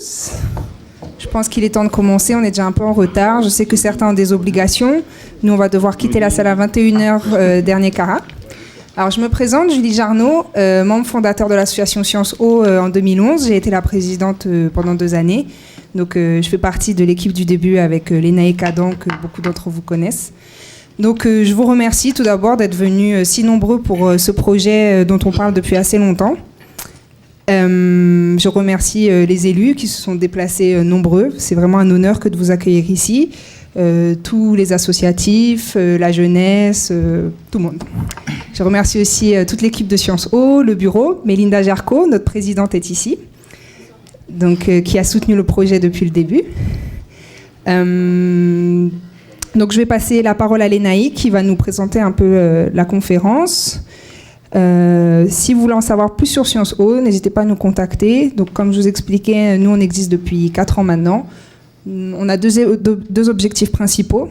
tous. Je pense qu'il est temps de commencer, on est déjà un peu en retard. Je sais que certains ont des obligations. Nous, on va devoir quitter la salle à 21h, dernier carat. Alors, je me présente, Julie Jarnot, membre fondateur de l'association Sciences O en 2011. J'ai été la présidente pendant 2 années. Donc, je fais partie de l'équipe du début avec Lénaïque Adam, que beaucoup d'entre vous connaissent. Donc, je vous remercie tout d'abord d'être venus si nombreux pour ce projet dont on parle depuis assez longtemps. Je remercie les élus qui se sont déplacés nombreux. C'est vraiment un honneur que de vous accueillir ici. Tous les associatifs, la jeunesse, tout le monde. Je remercie aussi toute l'équipe de Sciences O, le bureau. Mélinda Jarco, notre présidente, est ici, donc, qui a soutenu le projet depuis le début. Donc je vais passer la parole à Lénaïque qui va nous présenter un peu la conférence. Si vous voulez en savoir plus sur Sciences O, n'hésitez pas à nous contacter. Donc, comme je vous expliquais, nous on existe depuis 4 ans maintenant. On a deux objectifs principaux.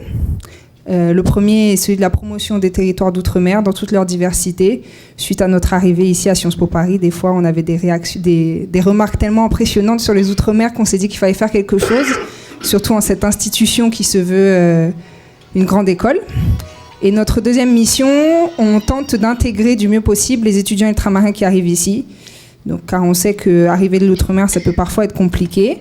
Le premier est celui de la promotion des territoires d'outre-mer dans toute leur diversité. Suite à notre arrivée ici à Sciences Po Paris, des fois on avait des remarques tellement impressionnantes sur les outre-mer qu'on s'est dit qu'il fallait faire quelque chose, surtout en cette institution qui se veut une grande école. Et notre deuxième mission, on tente d'intégrer du mieux possible les étudiants ultramarins qui arrivent ici. Donc, car on sait qu'arriver de l'outre-mer, ça peut parfois être compliqué.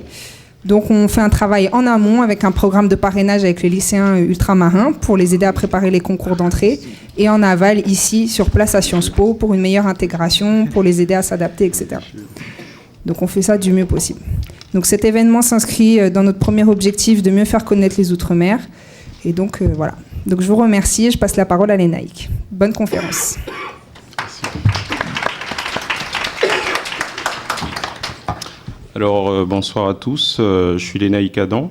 Donc on fait un travail en amont avec un programme de parrainage avec les lycéens ultramarins pour les aider à préparer les concours d'entrée, et en aval ici sur place à Sciences Po pour une meilleure intégration, pour les aider à s'adapter, etc. Donc on fait ça du mieux possible. Donc cet événement s'inscrit dans notre premier objectif de mieux faire connaître les Outre-mer. Et donc voilà. Donc je vous remercie et je passe la parole à Lénaïque. Bonne conférence. Alors, bonsoir à tous, je suis Lénaïque Adam,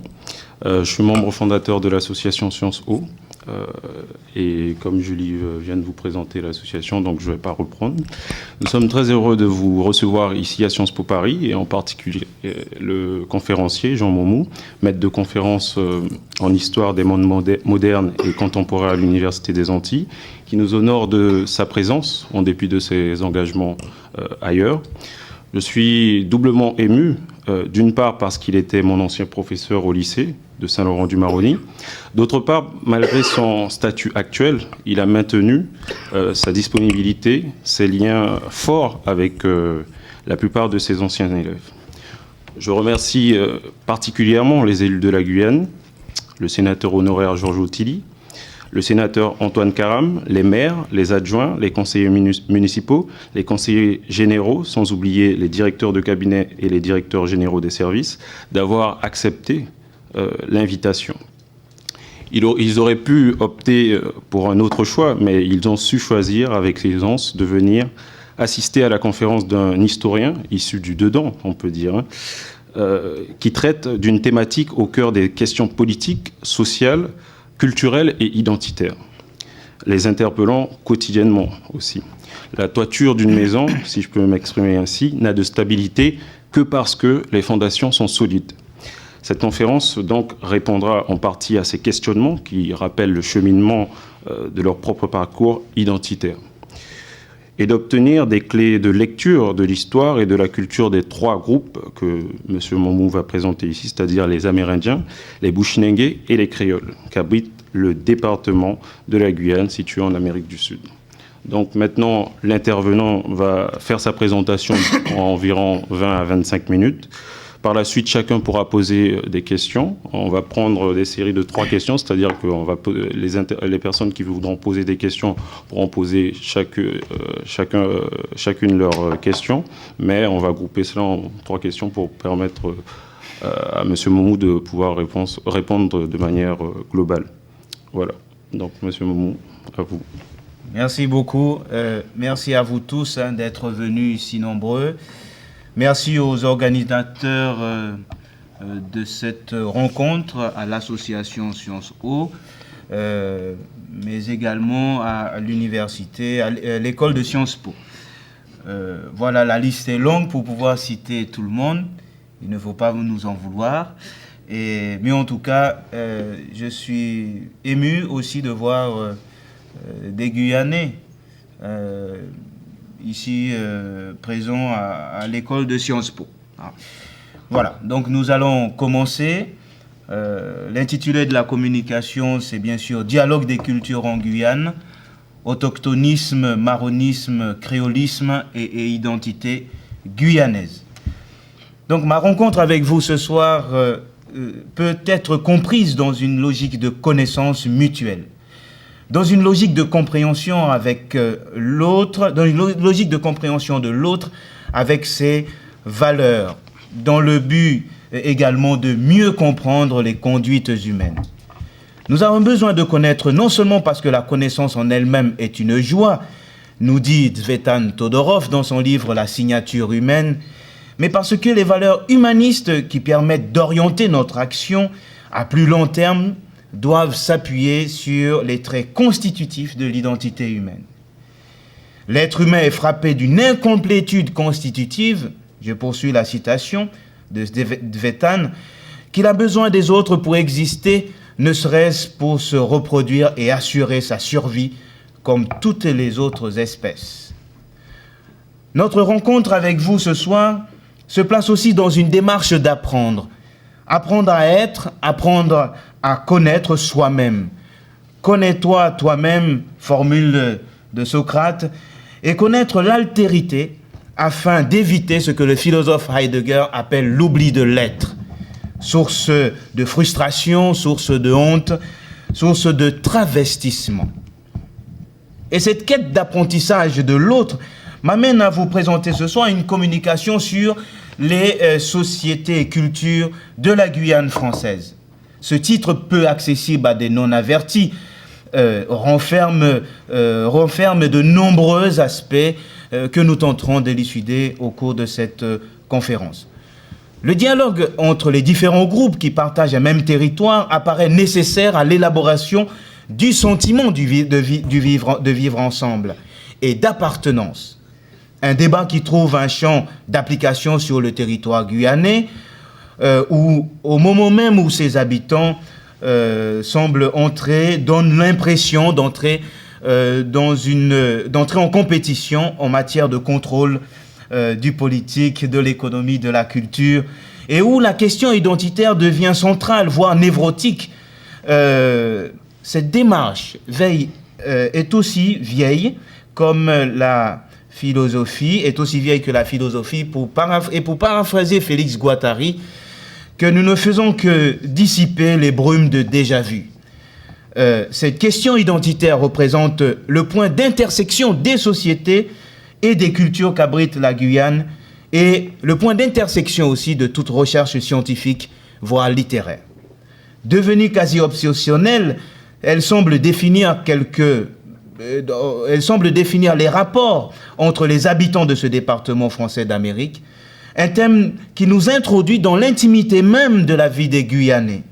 je suis membre fondateur de l'association Sciences O, et comme Julie vient de vous présenter l'association, donc je ne vais pas reprendre. Nous sommes très heureux de vous recevoir ici à Sciences Po Paris, et en particulier le conférencier Jean Momou, maître de conférence en histoire des mondes modernes et contemporains à l'Université des Antilles, qui nous honore de sa présence, en dépit de ses engagements ailleurs. Je suis doublement ému, d'une part parce qu'il était mon ancien professeur au lycée de Saint-Laurent-du-Maroni. D'autre part, malgré son statut actuel, il a maintenu sa disponibilité, ses liens forts avec la plupart de ses anciens élèves. Je remercie particulièrement les élus de la Guyane, le sénateur honoraire Georges Otili, le sénateur Antoine Karam, les maires, les adjoints, les conseillers municipaux, les conseillers généraux, sans oublier les directeurs de cabinet et les directeurs généraux des services, d'avoir accepté l'invitation. Ils auraient pu opter pour un autre choix, mais ils ont su choisir avec aisance de venir assister à la conférence d'un historien, issu du dedans, on peut dire, qui traite d'une thématique au cœur des questions politiques, sociales, culturels et identitaires, les interpellant quotidiennement aussi. La toiture d'une maison, si je peux m'exprimer ainsi, n'a de stabilité que parce que les fondations sont solides. Cette conférence donc répondra en partie à ces questionnements qui rappellent le cheminement de leur propre parcours identitaire, et d'obtenir des clés de lecture de l'histoire et de la culture des 3 groupes que M. Momou va présenter ici, c'est-à-dire les Amérindiens, les Bushinengue et les Créoles, qu'abrite le département de la Guyane, situé en Amérique du Sud. Donc maintenant, l'intervenant va faire sa présentation en environ 20 à 25 minutes. Par la suite, chacun pourra poser des questions. On va prendre des séries de 3 questions, c'est-à-dire que les personnes qui voudront poser des questions pourront poser chacune leurs questions, mais on va grouper cela en 3 questions pour permettre à M. Momou de pouvoir répondre de manière globale. Voilà. Donc, M. Momou, à vous. Merci beaucoup. Merci à vous tous d'être venus ici nombreux. Merci aux organisateurs de cette rencontre, à l'association Sciences O, mais également à l'université, à l'école de Sciences Po. Voilà, la liste est longue pour pouvoir citer tout le monde. Il ne faut pas nous en vouloir. Mais en tout cas, je suis ému aussi de voir des Guyanais ici présents à l'école de Sciences Po. Voilà, donc nous allons commencer. L'intitulé de la communication, c'est bien sûr « Dialogue des cultures en Guyane, autochtonisme, marronisme, créolisme et identité guyanaise ». Donc ma rencontre avec vous ce soir peut être comprise dans une logique de connaissance mutuelle, dans une logique de compréhension avec l'autre, dans une logique de compréhension de l'autre avec ses valeurs, dans le but également de mieux comprendre les conduites humaines. Nous avons besoin de connaître non seulement parce que la connaissance en elle-même est une joie, nous dit Tsvetan Todorov dans son livre « La signature humaine », mais parce que les valeurs humanistes qui permettent d'orienter notre action à plus long terme doivent s'appuyer sur les traits constitutifs de l'identité humaine. L'être humain est frappé d'une incomplétude constitutive, je poursuis la citation de Tsvetan, qu'il a besoin des autres pour exister, ne serait-ce pour se reproduire et assurer sa survie comme toutes les autres espèces. Notre rencontre avec vous ce soir se place aussi dans une démarche d'apprendre. Apprendre à être, apprendre à connaître soi-même. Connais-toi toi-même, formule de Socrate, et connaître l'altérité afin d'éviter ce que le philosophe Heidegger appelle l'oubli de l'être. Source de frustration, source de honte, source de travestissement. Et cette quête d'apprentissage de l'autre m'amène à vous présenter ce soir une communication sur les sociétés et cultures de la Guyane française. Ce titre peu accessible à des non-avertis renferme de nombreux aspects que nous tenterons d'élucider au cours de cette conférence. Le dialogue entre les différents groupes qui partagent un même territoire apparaît nécessaire à l'élaboration du sentiment de vivre ensemble et d'appartenance. Un débat qui trouve un champ d'application sur le territoire guyanais, où au moment même où ses habitants donnent l'impression d'entrer en compétition en matière de contrôle du politique, de l'économie, de la culture, et où la question identitaire devient centrale, voire névrotique. Cette démarche est aussi vieille comme la philosophie, est aussi vieille que la philosophie, pour paraphraser Félix Guattari, que nous ne faisons que dissiper les brumes de déjà-vu. Cette question identitaire représente le point d'intersection des sociétés et des cultures qu'abrite la Guyane, et le point d'intersection aussi de toute recherche scientifique, voire littéraire. Devenue quasi obsessionnelle, elle semble définir les rapports entre les habitants de ce département français d'Amérique, un thème qui nous introduit dans l'intimité même de la vie des Guyanais.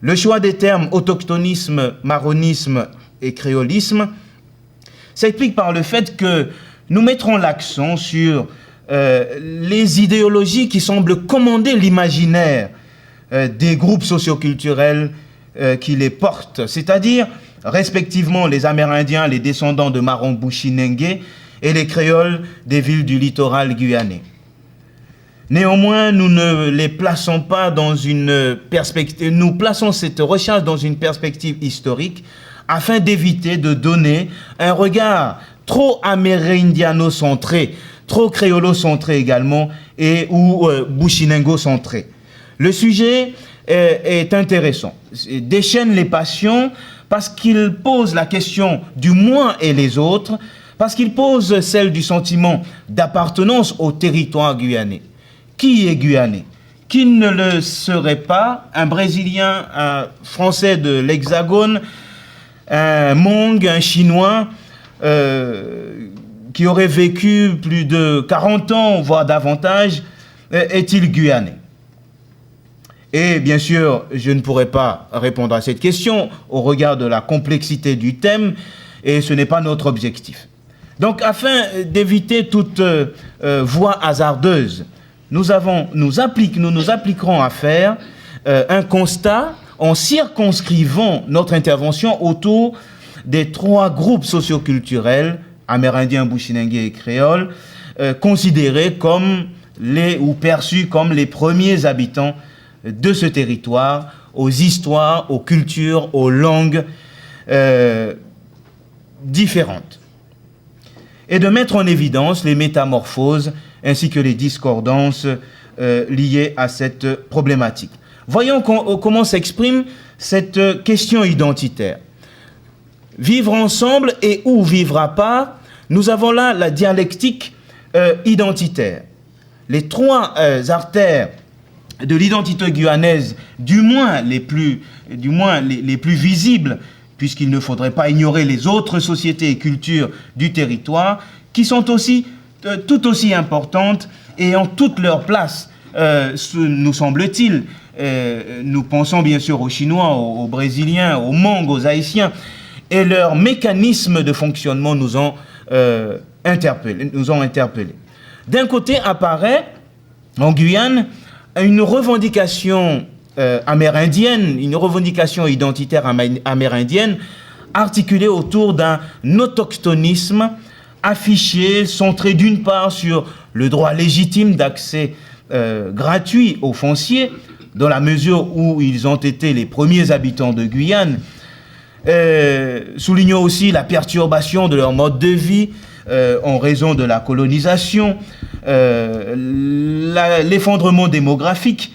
Le choix des termes autochtonisme, marronisme et créolisme s'explique par le fait que nous mettrons l'accent sur les idéologies qui semblent commander l'imaginaire des groupes socioculturels qui les portent, c'est-à-dire respectivement les Amérindiens, les descendants de Marron-Bushinengue et les créoles des villes du littoral guyanais. Néanmoins, nous ne les plaçons pas dans une perspective, nous plaçons cette recherche dans une perspective historique afin d'éviter de donner un regard trop amérindiano-centré, trop créolo-centré également, ou bushinengo-centré. Le sujet est intéressant, déchaîne les passions parce qu'il pose la question du moi et les autres, parce qu'il pose celle du sentiment d'appartenance au territoire guyanais. Qui est guyanais? Qui ne le serait pas? Un Brésilien, un Français de l'Hexagone, un Hmong, un Chinois, qui aurait vécu plus de 40 ans, voire davantage, est-il guyanais? Et bien sûr, je ne pourrais pas répondre à cette question au regard de la complexité du thème, et ce n'est pas notre objectif. Donc, afin d'éviter toute voie hasardeuse, nous nous appliquerons à faire un constat en circonscrivant notre intervention autour des trois groupes socioculturels, amérindiens, bushinengués et créoles, considérés comme ou perçus comme les premiers habitants de ce territoire, aux histoires, aux cultures, aux langues différentes. Et de mettre en évidence les métamorphoses ainsi que les discordances liées à cette problématique. Voyons comment s'exprime cette question identitaire. Vivre ensemble et ou vivre à part, nous avons là la dialectique identitaire. Les trois artères de l'identité guyanaise, du moins les plus visibles, puisqu'il ne faudrait pas ignorer les autres sociétés et cultures du territoire, qui sont aussi tout aussi importantes et ont toute leur place, nous semble-t-il. Nous pensons bien sûr aux Chinois, aux Brésiliens, aux Hmongs, aux Haïtiens, et leurs mécanismes de fonctionnement nous ont interpellés. D'un côté apparaît, en Guyane, une revendication amérindienne, une revendication identitaire amérindienne, articulée autour d'un autochtonisme affiché, centré d'une part sur le droit légitime d'accès gratuit aux fonciers, dans la mesure où ils ont été les premiers habitants de Guyane, soulignant aussi la perturbation de leur mode de vie en raison de la colonisation, l'effondrement démographique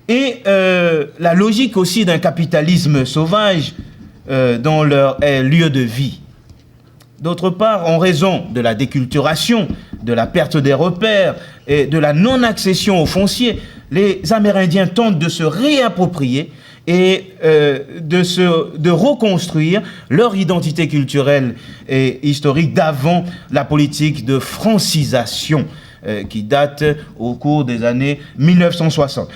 et la logique aussi d'un capitalisme sauvage dans leur lieu de vie. D'autre part, en raison de la déculturation, de la perte des repères et de la non-accession aux fonciers, les Amérindiens tentent de se réapproprier et de reconstruire leur identité culturelle et historique d'avant la politique de francisation qui date au cours des années 1960.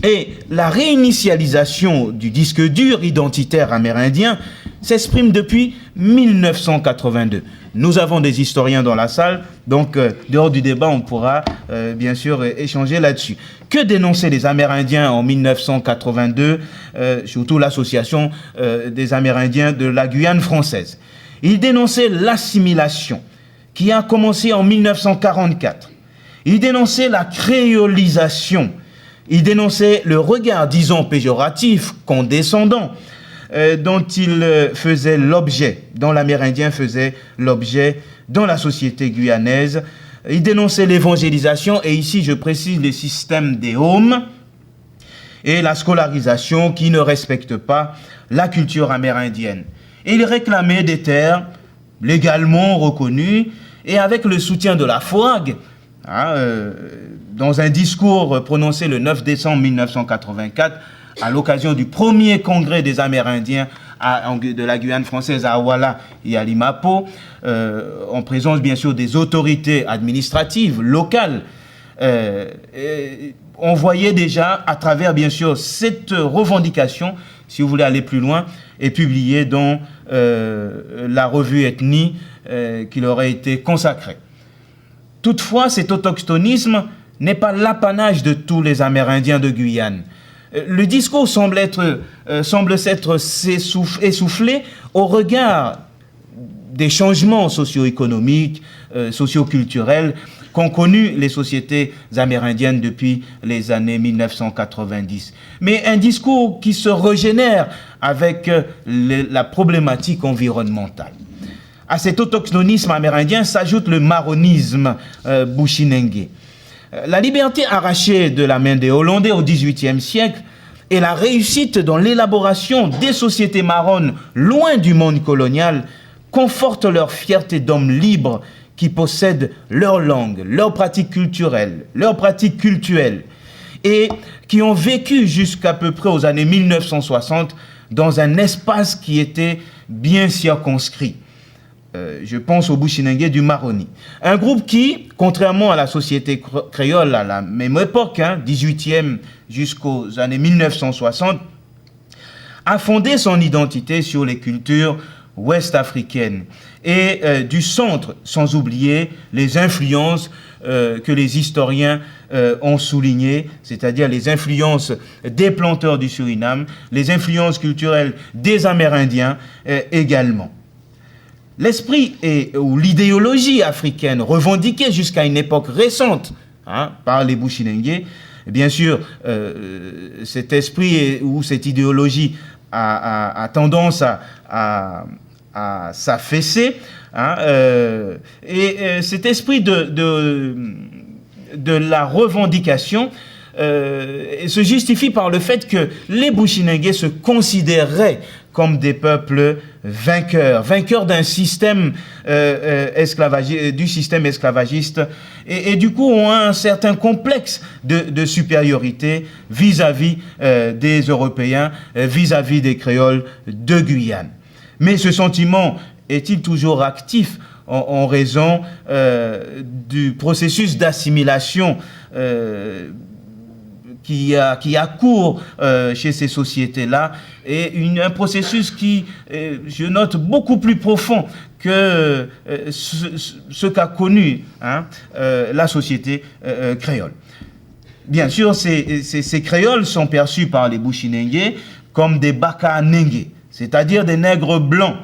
Et la réinitialisation du disque dur identitaire amérindien s'exprime depuis 1982. Nous avons des historiens dans la salle, donc dehors du débat, on pourra bien sûr échanger là-dessus. Que dénonçaient les Amérindiens en 1982, surtout l'association des Amérindiens de la Guyane française? Ils dénonçaient l'assimilation qui a commencé en 1944. Ils dénonçaient la créolisation. Ils dénonçaient le regard, disons, péjoratif, condescendant, dont l'Amérindien faisait l'objet dans la société guyanaise. Il dénonçait l'évangélisation, et ici je précise les systèmes des Hmongs, et la scolarisation qui ne respecte pas la culture amérindienne. Et il réclamait des terres légalement reconnues, et avec le soutien de la FOAG, dans un discours prononcé le 9 décembre 1984, à l'occasion du premier congrès des Amérindiens de la Guyane française à Awala et à Limapo, en présence bien sûr des autorités administratives locales, on voyait déjà à travers bien sûr cette revendication, si vous voulez aller plus loin, est publiée dans la revue Ethnie qui leur a été consacrée. Toutefois, cet autochtonisme n'est pas l'apanage de tous les Amérindiens de Guyane. Le discours semble s'être essoufflé au regard des changements socio-économiques, socio-culturels qu'ont connus les sociétés amérindiennes depuis les années 1990. Mais un discours qui se régénère avec la problématique environnementale. À cet autochtonisme amérindien s'ajoute le marronisme bushinengue. La liberté arrachée de la main des Hollandais au XVIIIe siècle et la réussite dans l'élaboration des sociétés marronnes loin du monde colonial confortent leur fierté d'hommes libres qui possèdent leur langue, leurs pratiques culturelles, leurs pratiques cultuelles et qui ont vécu jusqu'à peu près aux années 1960 dans un espace qui était bien circonscrit. Je pense au Bushinengue du Maroni. Un groupe qui, contrairement à la société créole à la même époque, 18e jusqu'aux années 1960, a fondé son identité sur les cultures ouest-africaines et du centre, sans oublier les influences que les historiens ont soulignées, c'est-à-dire les influences des planteurs du Suriname, les influences culturelles des Amérindiens également. L'esprit ou l'idéologie africaine revendiquée jusqu'à une époque récente, hein, par les Bushinengue. Bien sûr, cet esprit ou cette idéologie a tendance à s'affaisser, hein, et cet esprit de la revendication se justifie par le fait que les Bushinengue se considéraient comme des peuples vainqueurs d'un système du système esclavagiste, et du coup ont un certain complexe de supériorité vis-à-vis des Européens, vis-à-vis des créoles de Guyane. Mais ce sentiment est-il toujours actif en raison du processus d'assimilation qui a cours chez ces sociétés-là, et un processus qui, je note, beaucoup plus profond que ce qu'a connu, hein, la société créole. Bien sûr, ces créoles sont perçus par les Bushinengue comme des Bakanengue, c'est-à-dire des nègres blancs,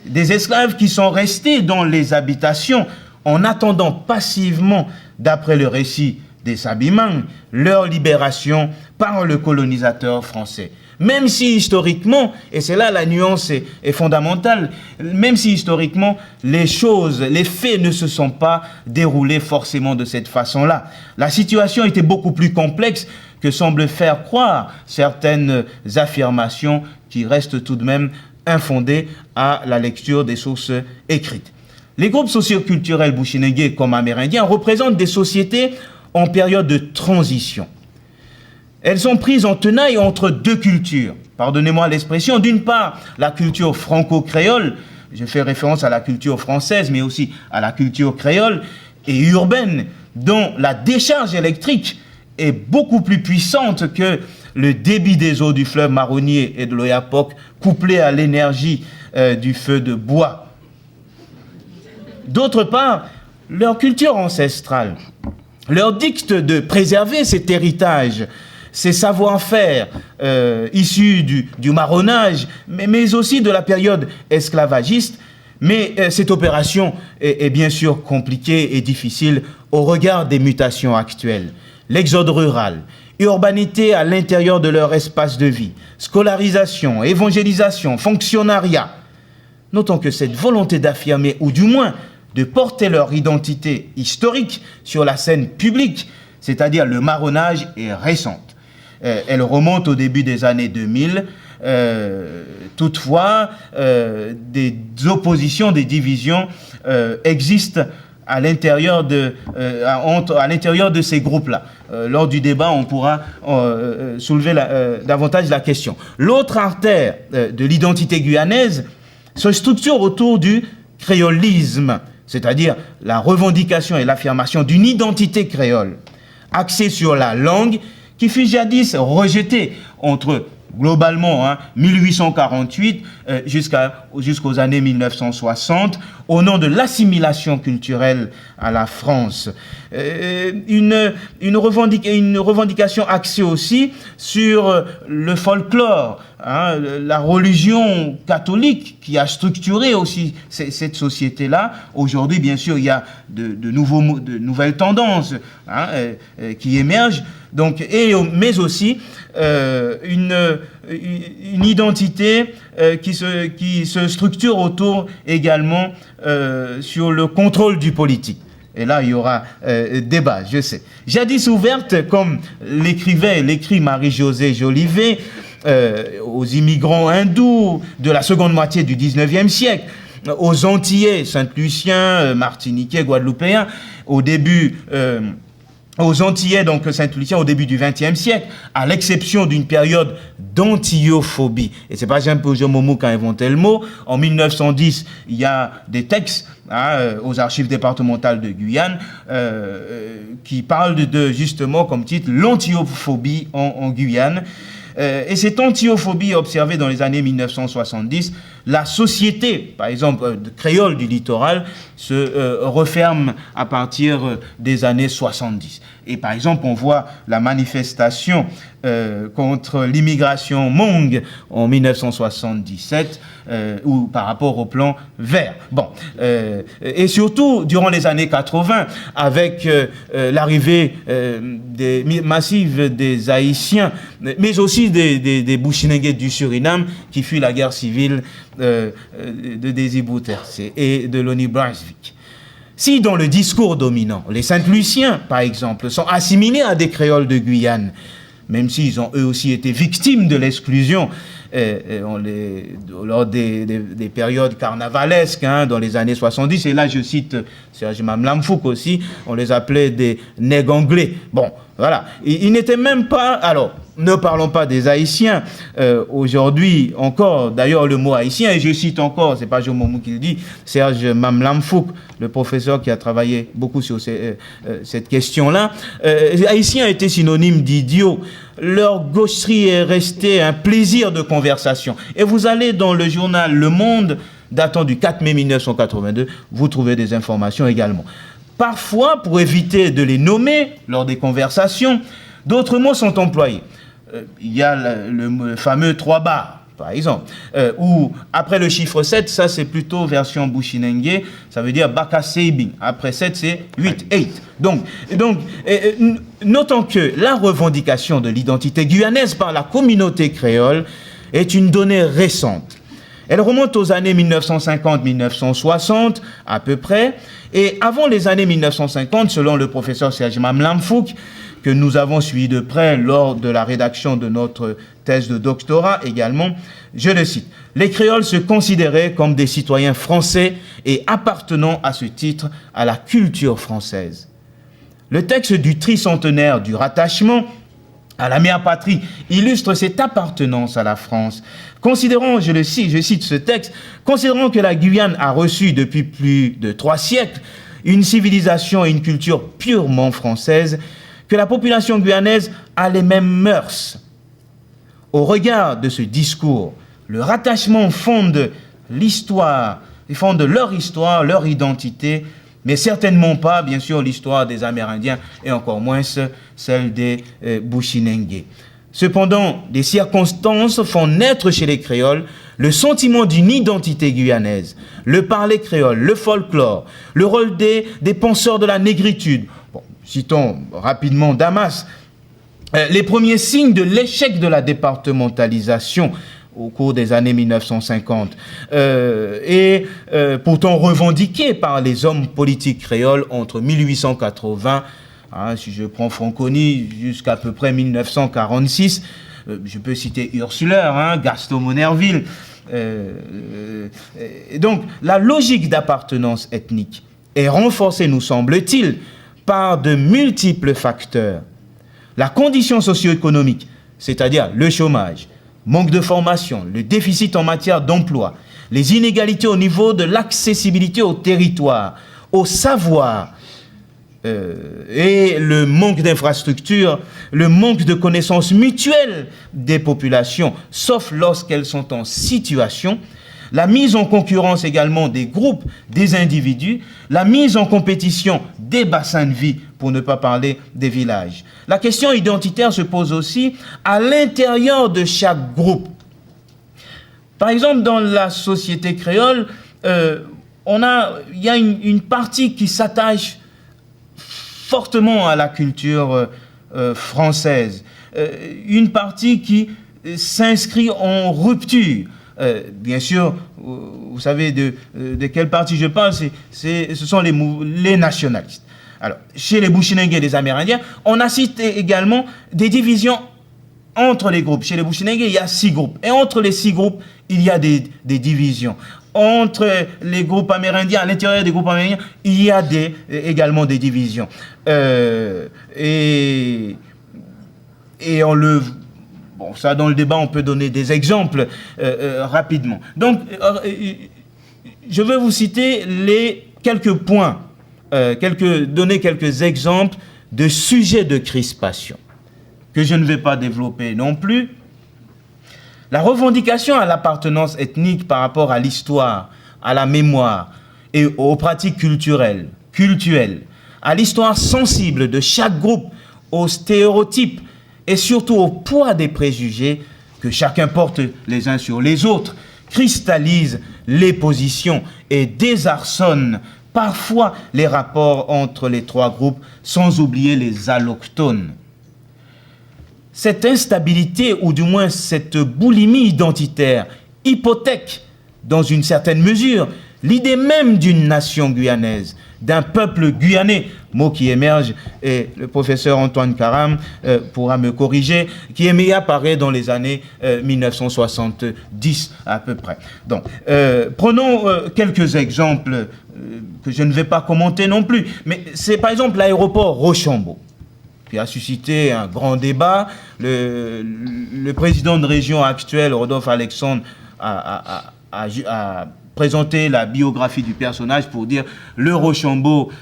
des esclaves qui sont restés dans les habitations en attendant passivement, d'après le récit des Sabimang, leur libération par le colonisateur français. Même si historiquement, et c'est là la nuance est fondamentale, même si historiquement les faits ne se sont pas déroulés forcément de cette façon-là. La situation était beaucoup plus complexe que semblent faire croire certaines affirmations qui restent tout de même infondées à la lecture des sources écrites. Les groupes socioculturels Bushinengue comme amérindiens représentent des sociétés en période de transition. Elles sont prises en tenaille entre deux cultures. Pardonnez-moi l'expression. D'une part, la culture franco-créole, je fais référence à la culture française, mais aussi à la culture créole et urbaine, dont la décharge électrique est beaucoup plus puissante que le débit des eaux du fleuve Marronnier et de l'Oyapock, couplé à l'énergie du feu de bois. D'autre part, leur culture ancestrale leur dicte de préserver cet héritage, ces savoir-faire issus du marronnage, mais aussi de la période esclavagiste. Mais cette opération est bien sûr compliquée et difficile au regard des mutations actuelles. L'exode rural, urbanité à l'intérieur de leur espace de vie, scolarisation, évangélisation, fonctionnariat. Notons que cette volonté d'affirmer, ou du moins de porter leur identité historique sur la scène publique, c'est-à-dire le marronnage, est récente. Elle remonte au début des années 2000. Toutefois, des oppositions, des divisions existent à l'intérieur de ces groupes-là. Lors du débat, on pourra soulever davantage la question. L'autre artère de l'identité guyanaise se structure autour du créolisme, c'est-à-dire la revendication et l'affirmation d'une identité créole, axée sur la langue qui fut jadis rejetée entre, globalement, 1848 jusqu'aux années 1960, au nom de l'assimilation culturelle à la France. Une revendication axée aussi sur le folklore, la religion catholique qui a structuré aussi cette société-là. Aujourd'hui, bien sûr, il y a de nouvelles tendances qui émergent, donc, mais aussi une identité qui se structure autour également sur le contrôle du politique. Et là, il y aura débat, je sais. Jadis ouverte, comme l'écrit Marie-Josée Jolivet, aux immigrants hindous de la seconde moitié du 19e siècle, aux Antillais, Saint-Lucien, Martiniquais, Guadeloupéens, aux Antillais, donc Saint-Lucien, au début du XXe siècle, à l'exception d'une période d'antiophobie. Et c'est pas Jean-Paul Momo qui a inventé le mot. En 1910, il y a des textes aux archives départementales de Guyane qui parlent justement comme titre l'antiophobie en Guyane. Et cette antiophobie observée dans les années 1970, la société, par exemple, créole du littoral, se referme à partir des années 70. Et par exemple, on voit la manifestation contre l'immigration Hmong en 1977, ou par rapport au plan vert. Bon, et surtout durant les années 80, avec l'arrivée massive des Haïtiens, mais aussi des Bushinengués du Suriname qui fuient la guerre civile de Desi Bouterse et de Lonnie Brunswick. Si dans le discours dominant, les Saint-Luciens, par exemple, sont assimilés à des créoles de Guyane, même s'ils ont eux aussi été victimes de l'exclusion lors des périodes carnavalesques, dans les années 70, et là je cite Serge Mamlamfouk aussi, on les appelait des nègres anglais. Bon, voilà. Ils n'étaient même pas... Alors, ne parlons pas des Haïtiens. Aujourd'hui encore, d'ailleurs le mot haïtien, et je cite encore, c'est pas Jo Momou qui le dit, Serge Mamlamfouk, le professeur qui a travaillé beaucoup sur cette question-là. Haïtien était synonyme d'idiot. Leur gaucherie est restée un plaisir de conversation. Et vous allez dans le journal Le Monde, datant du 4 mai 1982, vous trouvez des informations également. Parfois, pour éviter de les nommer lors des conversations, d'autres mots sont employés. Il y a le fameux 3 bars, par exemple, ou après le chiffre 7, ça c'est plutôt version Bushinengue, ça veut dire Baka Seibing. Après 7, c'est 8. Donc, notons que la revendication de l'identité guyanaise par la communauté créole est une donnée récente. Elle remonte aux années 1950-1960 à peu près, et avant les années 1950, selon le professeur Serge Mamlamfouk, que nous avons suivi de près lors de la rédaction de notre thèse de doctorat également, je le cite, « Les créoles se considéraient comme des citoyens français et appartenant à ce titre à la culture française. » Le texte du tricentenaire du rattachement à la mère patrie illustre cette appartenance à la France. Considérons, je cite ce texte, considérons que la Guyane a reçu depuis plus de 3 siècles une civilisation et une culture purement française, que la population guyanaise a les mêmes mœurs. Au regard de ce discours, le rattachement fonde l'histoire, ils fondent leur histoire, leur identité, mais certainement pas, bien sûr, l'histoire des Amérindiens et encore moins celle des Bushinengués. Cependant, des circonstances font naître chez les créoles le sentiment d'une identité guyanaise, le parler créole, le folklore, le rôle des penseurs de la négritude. Bon, citons rapidement Damas. Les premiers signes de l'échec de la départementalisation au cours des années 1950 et pourtant revendiqués par les hommes politiques créoles entre 1880, si je prends Franconie, jusqu'à peu près 1946, je peux citer Ursuleur, Gaston Monerville. Donc, la logique d'appartenance ethnique est renforcée, nous semble-t-il, par de multiples facteurs. La condition socio-économique, c'est-à-dire le chômage, manque de formation, le déficit en matière d'emploi, les inégalités au niveau de l'accessibilité au territoire, au savoir, et le manque d'infrastructures, le manque de connaissances mutuelles des populations, sauf lorsqu'elles sont en situation, la mise en concurrence également des groupes, des individus, la mise en compétition des bassins de vie, pour ne pas parler des villages. La question identitaire se pose aussi à l'intérieur de chaque groupe. Par exemple, dans la société créole, il y a une partie qui s'attache fortement à la culture française, une partie qui s'inscrit en rupture. Bien sûr, vous savez de quelle partie je parle, ce sont les nationalistes. Alors, chez les Bushinengués et les Amérindiens, on assiste également des divisions entre les groupes. Chez les Bushinengués, il y a 6 groupes. Et entre les 6 groupes, il y a des divisions. Entre les groupes amérindiens, à l'intérieur des groupes amérindiens, il y a également des divisions. Et on le... Bon, ça, dans le débat, on peut donner des exemples rapidement. Donc, je vais vous citer quelques points, donner quelques exemples de sujets de crispation, que je ne vais pas développer non plus. La revendication à l'appartenance ethnique par rapport à l'histoire, à la mémoire et aux pratiques culturelles, à l'histoire sensible de chaque groupe, aux stéréotypes et surtout au poids des préjugés que chacun porte les uns sur les autres, cristallise les positions et désarçonne parfois les rapports entre les trois groupes, sans oublier les allochtones. Cette instabilité, ou du moins cette boulimie identitaire, hypothèque, dans une certaine mesure, l'idée même d'une nation guyanaise, d'un peuple guyanais, mot qui émerge, et le professeur Antoine Karam pourra me corriger, qui apparaît dans les années 1970 à peu près. Donc, prenons quelques exemples que je ne vais pas commenter non plus, mais c'est par exemple l'aéroport Rochambeau, qui a suscité un grand débat. Le président de région actuel, Rodolphe Alexandre, a présenté la biographie du personnage pour dire le Rochambeau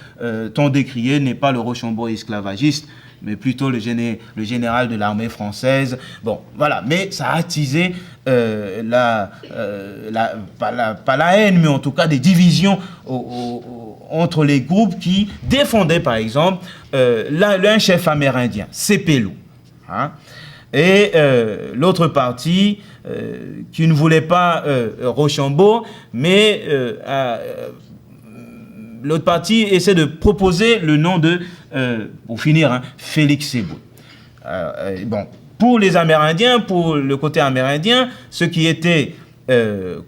tant décrié n'est pas le Rochambeau esclavagiste, mais plutôt le général de l'armée française. Bon, voilà, mais ça a attisé pas la haine, mais en tout cas des divisions entre les groupes qui défendaient, par exemple, un chef amérindien, Cepelou, hein, et l'autre partie qui ne voulait pas Rochambeau, mais l'autre partie essaie de proposer le nom de, pour finir, hein, Félix Seboué. Bon, pour les Amérindiens, pour le côté amérindien, ceux qui étaient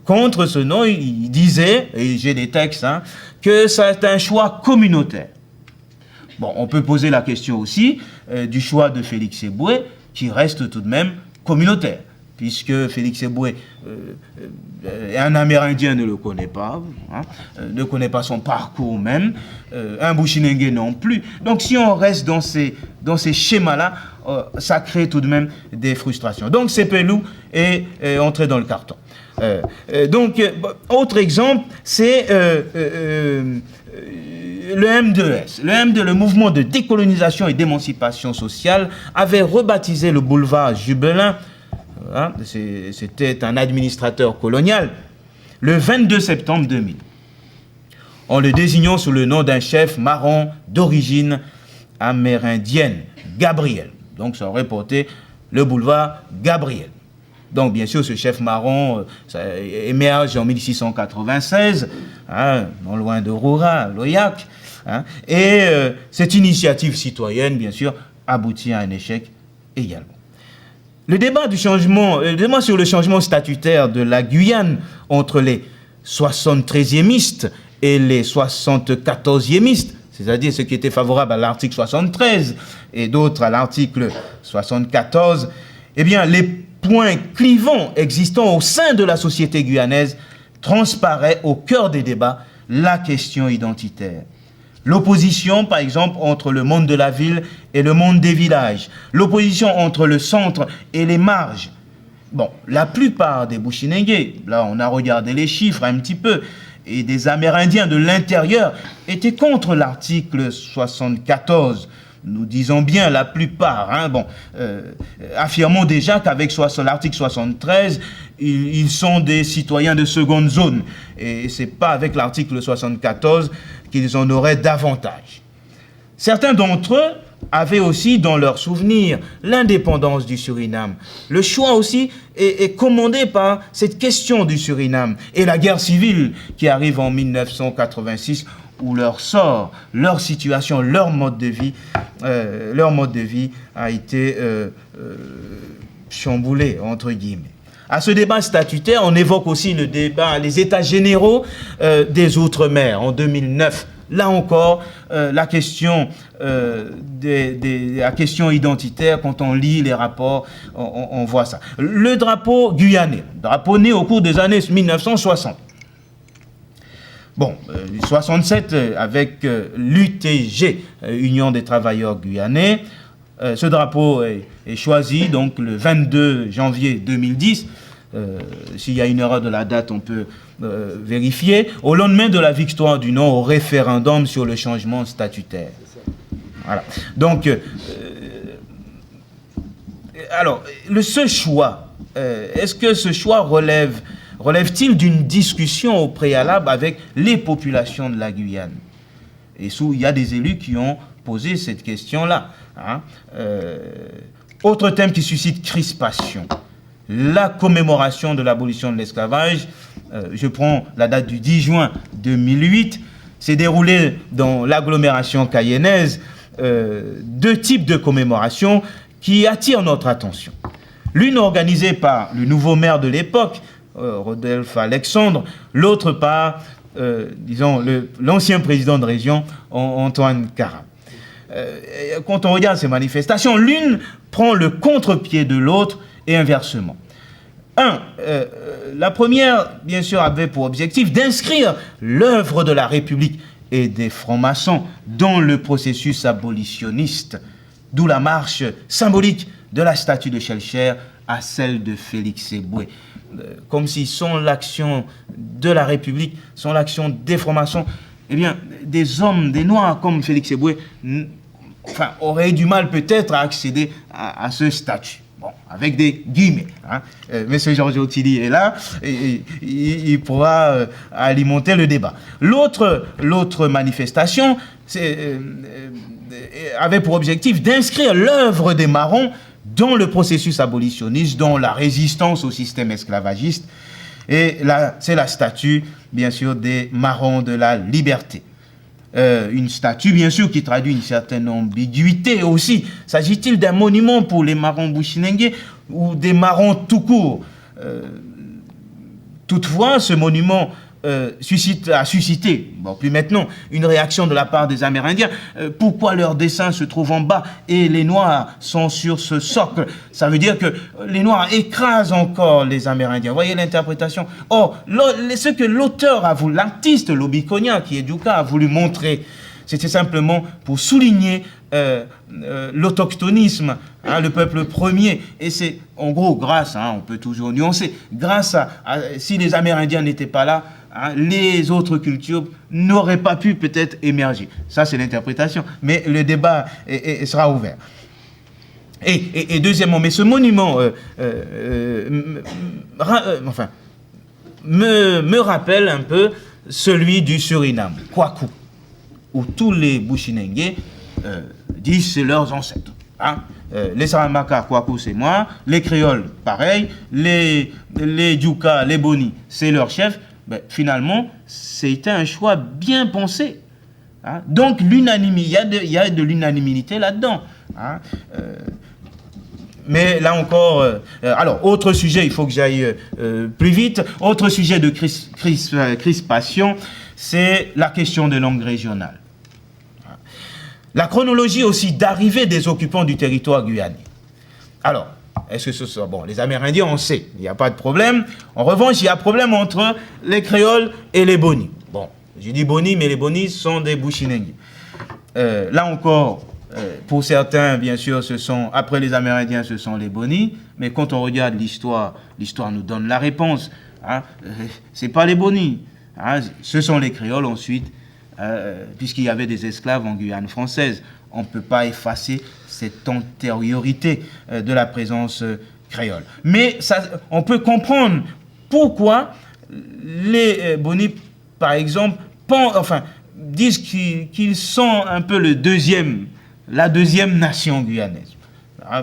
contre ce nom, ils disaient, et j'ai des textes, hein, que c'est un choix communautaire. Bon, on peut poser la question aussi du choix de Félix Seboué, qui reste tout de même communautaire, puisque Félix Eboué, un Amérindien ne le connaît pas, hein, ne connaît pas son parcours même, un Bushinengue non plus. Donc si on reste dans ces schémas-là, ça crée tout de même des frustrations. Donc Cepelou est entré dans le carton. Autre exemple, c'est le M2S. Le M2, le mouvement de décolonisation et d'émancipation sociale, avait rebaptisé le boulevard Jubelin, hein, c'était un administrateur colonial, le 22 septembre 2000, en le désignant sous le nom d'un chef marron d'origine amérindienne, Gabriel. Donc ça aurait porté le boulevard Gabriel. Donc, bien sûr, ce chef marron ça émerge en 1696, hein, non loin de Roura, Loyac. Hein, et cette initiative citoyenne, bien sûr, aboutit à un échec également. Le débat sur le changement statutaire de la Guyane entre les 73e et les 74e, c'est-à-dire ceux qui étaient favorables à l'article 73 et d'autres à l'article 74, eh bien, les points clivants existant au sein de la société guyanaise transparaît au cœur des débats la question identitaire. L'opposition, par exemple, entre le monde de la ville et le monde des villages. L'opposition entre le centre et les marges. Bon, la plupart des Bushinengue, là on a regardé les chiffres un petit peu, et des Amérindiens de l'intérieur étaient contre l'article 74. Nous disons bien la plupart, hein, bon, affirmons déjà qu'avec l'article 73, ils sont des citoyens de seconde zone. Et ce n'est pas avec l'article 74 qu'ils en auraient davantage. Certains d'entre eux avaient aussi dans leur souvenir l'indépendance du Suriname. Le choix aussi est commandé par cette question du Suriname et la guerre civile qui arrive en 1986, où leur sort, leur situation, leur mode de vie a été chamboulé, entre guillemets. À ce débat statutaire, on évoque aussi le débat, les états généraux des Outre-mer en 2009. Là encore, la question identitaire, quand on lit les rapports, on voit ça. Le drapeau guyanais, drapeau né au cours des années 1960. Bon, 67 avec l'UTG, Union des travailleurs guyanais. Ce drapeau est choisi donc le 22 janvier 2010. S'il y a une erreur de la date, on peut vérifier. Au lendemain de la victoire du non au référendum sur le changement statutaire. Voilà. Donc, alors, ce choix, est-ce que ce choix relève-t-il d'une discussion au préalable avec les populations de la Guyane? Et il y a des élus qui ont posé cette question-là. Hein. Autre thème qui suscite crispation, la commémoration de l'abolition de l'esclavage, je prends la date du 10 juin 2008, s'est déroulée dans l'agglomération cayennaise, 2 types de commémorations qui attirent notre attention. L'une organisée par le nouveau maire de l'époque, Rodolphe Alexandre, l'autre par, disons, l'ancien président de région, Antoine Karam. Quand on regarde ces manifestations, l'une prend le contre-pied de l'autre et inversement. La première, bien sûr, avait pour objectif d'inscrire l'œuvre de la République et des francs-maçons dans le processus abolitionniste, d'où la marche symbolique de la statue de Schellcher à celle de Félix Éboué. Comme si sans l'action de la République, sans l'action des francs-maçons, eh bien, des hommes, des Noirs comme Félix Éboué, auraient du mal peut-être à accéder à ce statut. Bon, avec des guillemets. Hein. Monsieur Georges Otili est là, et il pourra alimenter le débat. L'autre manifestation avait pour objectif d'inscrire l'œuvre des marrons dans le processus abolitionniste, dans la résistance au système esclavagiste. Et là, c'est la statue, bien sûr, des marrons de la liberté. Une statue, bien sûr, qui traduit une certaine ambiguïté aussi. S'agit-il d'un monument pour les marrons bushinengue ou des marrons tout court? Toutefois, ce monument a suscité, bon, plus maintenant, une réaction de la part des Amérindiens. Pourquoi leur dessin se trouve en bas et les Noirs sont sur ce socle? Ça veut dire que les Noirs écrasent encore les Amérindiens. Vous voyez l'interprétation? Or, ce que l'auteur a voulu, l'artiste Lobikonia, qui est Duka, a voulu montrer, c'était simplement pour souligner l'autochtonisme, hein, le peuple premier. Et c'est, en gros, grâce, hein, on peut toujours nuancer, grâce à si les Amérindiens n'étaient pas là, hein, les autres cultures n'auraient pas pu peut-être émerger. Ça, c'est l'interprétation. Mais le débat sera ouvert. Et deuxièmement, mais ce monument me rappelle un peu celui du Suriname, Kwaku, où tous les Bushinengue disent c'est leurs ancêtres. Hein. Les Saramaka, Kwaku, c'est moi. Les Créoles, pareil. Les Djuka, les Boni, c'est leur chef. Ben, finalement, c'était un choix bien pensé. Hein. Donc, il y a de l'unanimité là-dedans. Hein. Mais là encore, alors, autre sujet, il faut que j'aille plus vite. Autre sujet de crispation, c'est la question des langues régionales. La chronologie aussi d'arrivée des occupants du territoire guyanais. Alors, est-ce que ce soit... Bon, les Amérindiens, on sait, il n'y a pas de problème. En revanche, il y a problème entre les Créoles et les Boni. Bon, j'ai dit Boni, mais les Boni sont des Bushinengue. Là encore, pour certains, bien sûr, après les Amérindiens, ce sont les Boni. Mais quand on regarde l'histoire nous donne la réponse. Hein, c'est pas les Boni. Hein, ce sont les Créoles ensuite. Puisqu'il y avait des esclaves en Guyane française. On ne peut pas effacer cette antériorité de la présence créole. Mais on peut comprendre pourquoi les Boni, par exemple, disent qu'ils sont un peu la deuxième nation guyanaise.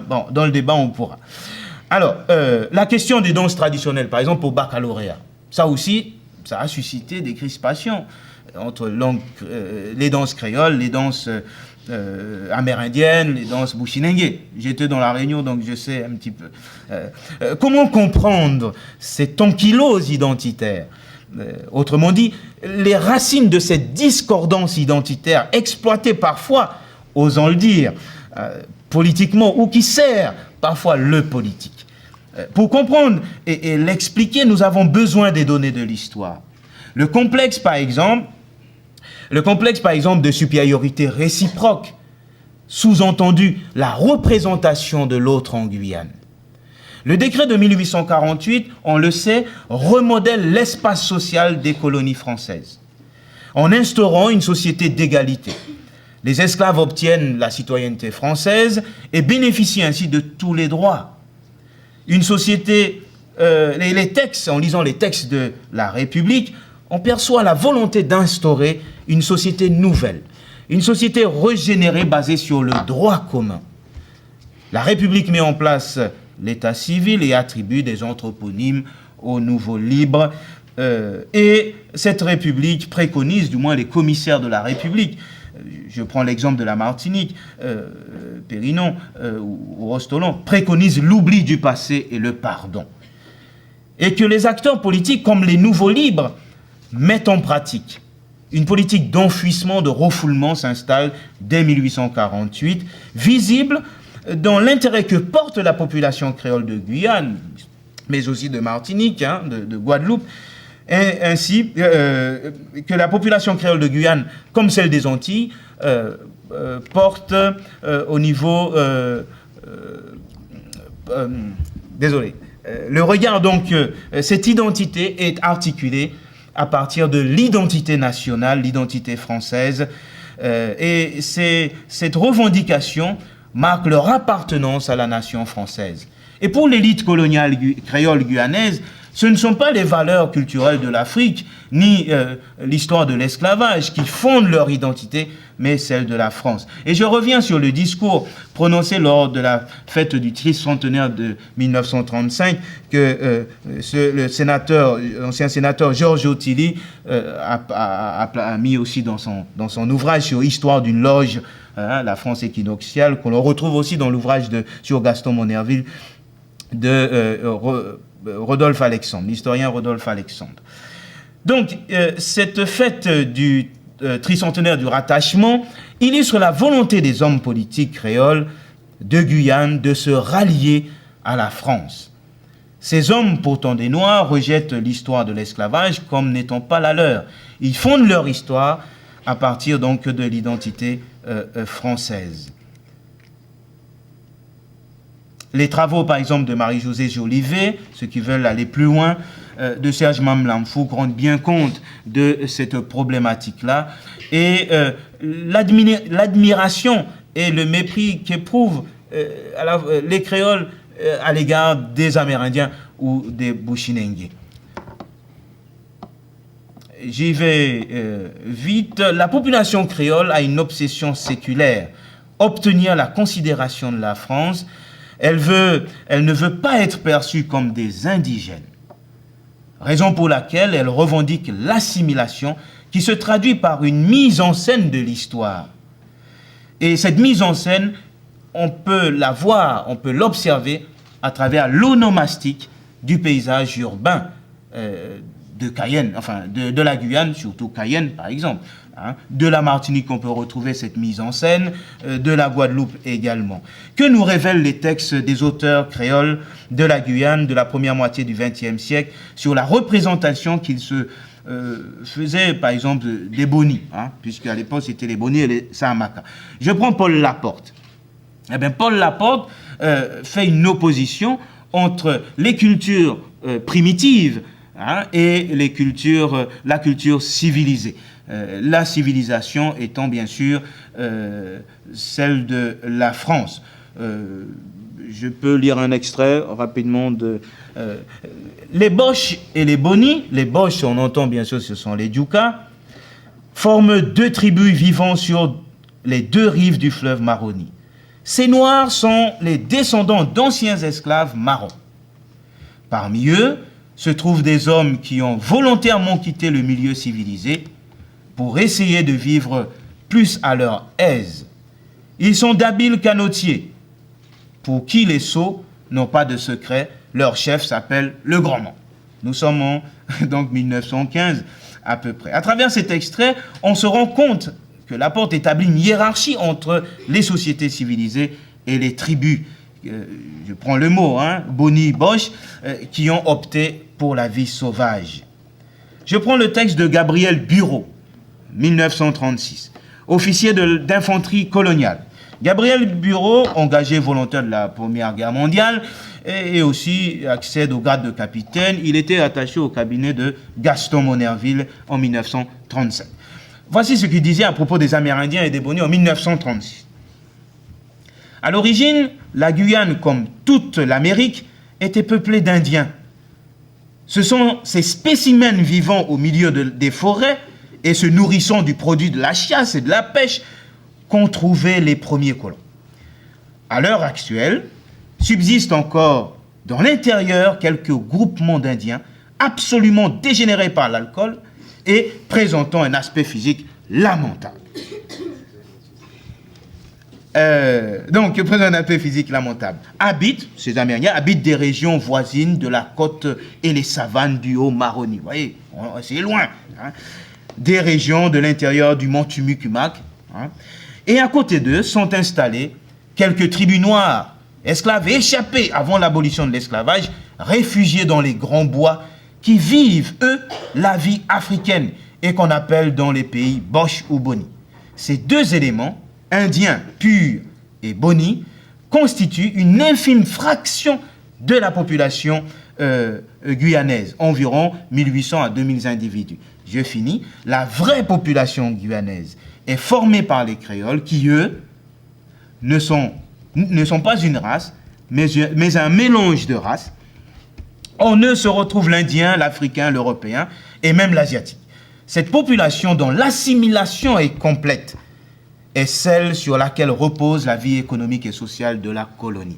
Bon, dans le débat, on pourra. Alors, la question des danses traditionnelles, par exemple, au baccalauréat, ça aussi, ça a suscité des crispations entre les danses créoles, les danses amérindiennes, les danses bushinengue. J'étais dans la Réunion, donc je sais un petit peu. Comment comprendre cette ankylose identitaire? Autrement dit, les racines de cette discordance identitaire exploitée parfois, osons le dire, politiquement, ou qui sert parfois le politique. Pour comprendre et l'expliquer, nous avons besoin des données de l'histoire. Le complexe, par exemple, de supériorité réciproque, sous-entendu la représentation de l'autre en Guyane. Le décret de 1848, on le sait, remodèle l'espace social des colonies françaises, en instaurant une société d'égalité. Les esclaves obtiennent la citoyenneté française et bénéficient ainsi de tous les droits. Une société, en lisant les textes de la République, on perçoit la volonté d'instaurer une société nouvelle, une société régénérée basée sur le droit commun. La République met en place l'état civil et attribue des anthroponymes aux nouveaux libres. Et cette République préconise, du moins les commissaires de la République, je prends l'exemple de la Martinique, Périnon ou Rostolland, préconisent l'oubli du passé et le pardon. Et que les acteurs politiques, comme les nouveaux libres, mettent en pratique. Une politique d'enfouissement, de refoulement s'installe dès 1848, visible dans l'intérêt que porte la population créole de Guyane, mais aussi de Martinique, de Guadeloupe, et ainsi que la population créole de Guyane, comme celle des Antilles, porte au niveau... désolé. Le regard, donc, cette identité est articulée à partir de l'identité nationale, l'identité française, et cette revendication marque leur appartenance à la nation française. Et pour l'élite coloniale créole guyanaise, ce ne sont pas les valeurs culturelles de l'Afrique, ni l'histoire de l'esclavage qui fondent leur identité, mais celle de la France. Et je reviens sur le discours prononcé lors de la fête du tricentenaire de 1935 que l'ancien sénateur Georges Otili a mis aussi dans son ouvrage sur l'histoire d'une loge, la France équinoxiale, qu'on retrouve aussi dans l'ouvrage sur Gaston Monerville de Rodolphe Alexandre, l'historien Rodolphe Alexandre. Donc, cette fête du tricentenaire du rattachement illustre la volonté des hommes politiques créoles de Guyane de se rallier à la France. Ces hommes, pourtant des Noirs, rejettent l'histoire de l'esclavage comme n'étant pas la leur. Ils fondent leur histoire à partir donc de l'identité française. Les travaux, par exemple, de Marie-Josée Jolivet, ceux qui veulent aller plus loin, de Serge Mamlamfouk rendent bien compte de cette problématique-là. Et l'admiration et le mépris qu'éprouvent les créoles à l'égard des Amérindiens ou des Bushinengue. J'y vais vite. La population créole a une obsession séculaire, obtenir la considération de la France. Elle ne veut pas être perçue comme des indigènes, raison pour laquelle elle revendique l'assimilation qui se traduit par une mise en scène de l'histoire. Et cette mise en scène, on peut la voir, on peut l'observer à travers l'onomastique du paysage urbain de Cayenne, enfin de la Guyane, surtout Cayenne par exemple. De la Martinique, on peut retrouver cette mise en scène, de la Guadeloupe également. Que nous révèlent les textes des auteurs créoles de la Guyane de la première moitié du XXe siècle sur la représentation qu'ils se faisaient, par exemple, des Bonis, puisqu'à l'époque, c'était les Bonis et les Sahamaka. Je prends Paul Laporte. Eh bien, Paul Laporte fait une opposition entre les cultures primitives et la culture civilisée. La civilisation étant bien sûr celle de la France. Je peux lire un extrait rapidement de... les Boches et les Bonis, les Boches, on entend bien sûr, ce sont les Djuka, forment deux tribus vivant sur les deux rives du fleuve Maroni. Ces Noirs sont les descendants d'anciens esclaves marrons. Parmi eux se trouvent des hommes qui ont volontairement quitté le milieu civilisé pour essayer de vivre plus à leur aise. Ils sont d'habiles canotiers, pour qui les sots n'ont pas de secret. Leur chef s'appelle le Grand-Mont. Nous sommes en donc 1915 à peu près. À travers cet extrait, on se rend compte que Laporte établit une hiérarchie entre les sociétés civilisées et les tribus, je prends le mot, Boni, Boche, qui ont opté pour la vie sauvage. Je prends le texte de Gabriel Bureau, 1936, officier d'infanterie coloniale. Gabriel Bureau, engagé volontaire de la Première Guerre mondiale, et aussi accède au grade de capitaine. Il était attaché au cabinet de Gaston Monerville en 1937. Voici ce qu'il disait à propos des Amérindiens et des Bonis en 1936. À l'origine, la Guyane, comme toute l'Amérique, était peuplée d'Indiens. Ce sont ces spécimens vivant au milieu des forêts et se nourrissant du produit de la chasse et de la pêche qu'ont trouvé les premiers colons. À l'heure actuelle, subsistent encore dans l'intérieur quelques groupements d'Indiens absolument dégénérés par l'alcool et présentant un aspect physique lamentable. Donc, présentant un aspect physique lamentable. Ces Amérindiens habitent des régions voisines de la côte et les savanes du Haut-Maroni. Vous voyez, c'est loin. Hein. Des régions de l'intérieur du mont Tumucumac. Hein. Et à côté d'eux sont installés quelques tribus noires, esclaves échappés avant l'abolition de l'esclavage, réfugiés dans les grands bois, qui vivent, eux, la vie africaine et qu'on appelle dans les pays Boche ou Boni. Ces deux éléments, indiens purs et Boni, constituent une infime fraction de la population guyanaise, environ 1800 à 2000 individus. Je finis. La vraie population guyanaise est formée par les créoles qui, eux, ne sont pas une race, mais un mélange de races. En eux se retrouve l'Indien, l'Africain, l'Européen et même l'Asiatique. Cette population dont l'assimilation est complète est celle sur laquelle repose la vie économique et sociale de la colonie.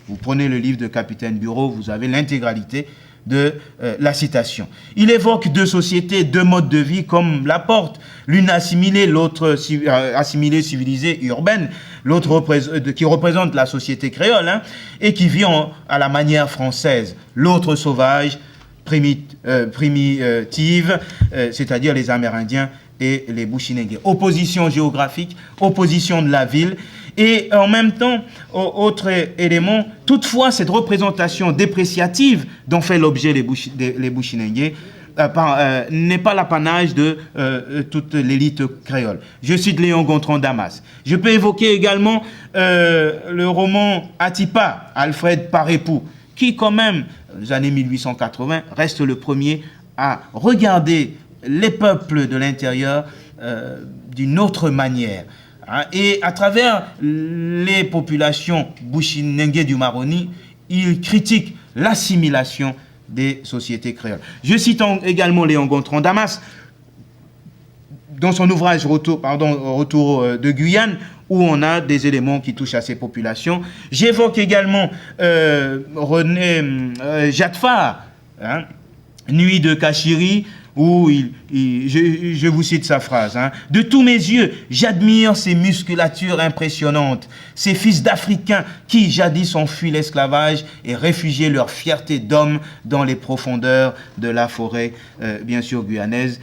Vous prenez le livre de Capitaine Bureau, vous avez l'intégralité de la citation. Il évoque deux sociétés, deux modes de vie comme Laporte, l'une assimilée, l'autre assimilée, civilisée, urbaine, l'autre qui représente la société créole, hein, et qui vit à la manière française, l'autre sauvage, primitive, c'est-à-dire les Amérindiens et les Bushinengués. Opposition géographique, opposition de la ville, et en même temps, autre élément, toutefois, cette représentation dépréciative dont fait l'objet les Bushinengués n'est pas l'apanage de toute l'élite créole. Je cite Léon Gontran Damas. Je peux évoquer également le roman Atipa, Alfred Parépou, qui quand même, dans les années 1880, reste le premier à regarder les peuples de l'intérieur d'une autre manière. Et à travers les populations Bushinengué du Maroni, il critique l'assimilation des sociétés créoles. Je cite également Léon Gontran Damas, dans son ouvrage Retour de Guyane, où on a des éléments qui touchent à ces populations. J'évoque également René Jatfar, hein, Nuit de Kachiri, où je vous cite sa phrase, hein. « De tous mes yeux, j'admire ces musculatures impressionnantes, ces fils d'Africains qui jadis ont fui l'esclavage et réfugié leur fierté d'homme dans les profondeurs de la forêt, bien sûr guyanaise,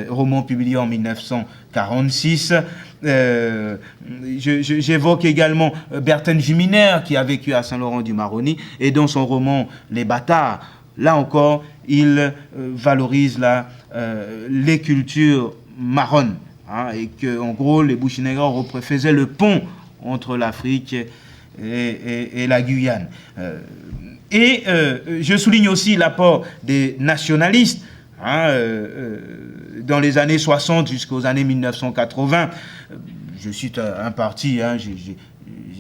roman publié en 1946. J'évoque également Bertin Juminer, qui a vécu à Saint-Laurent-du-Maroni, et dans son roman « Les Bâtards », là encore, il valorise les cultures marronnes, hein, et que, en gros, les Bushinengués faisaient le pont entre l'Afrique et la Guyane. Je souligne aussi l'apport des nationalistes, hein, dans les années 60 jusqu'aux années 1980. Je cite un parti, hein, j'ai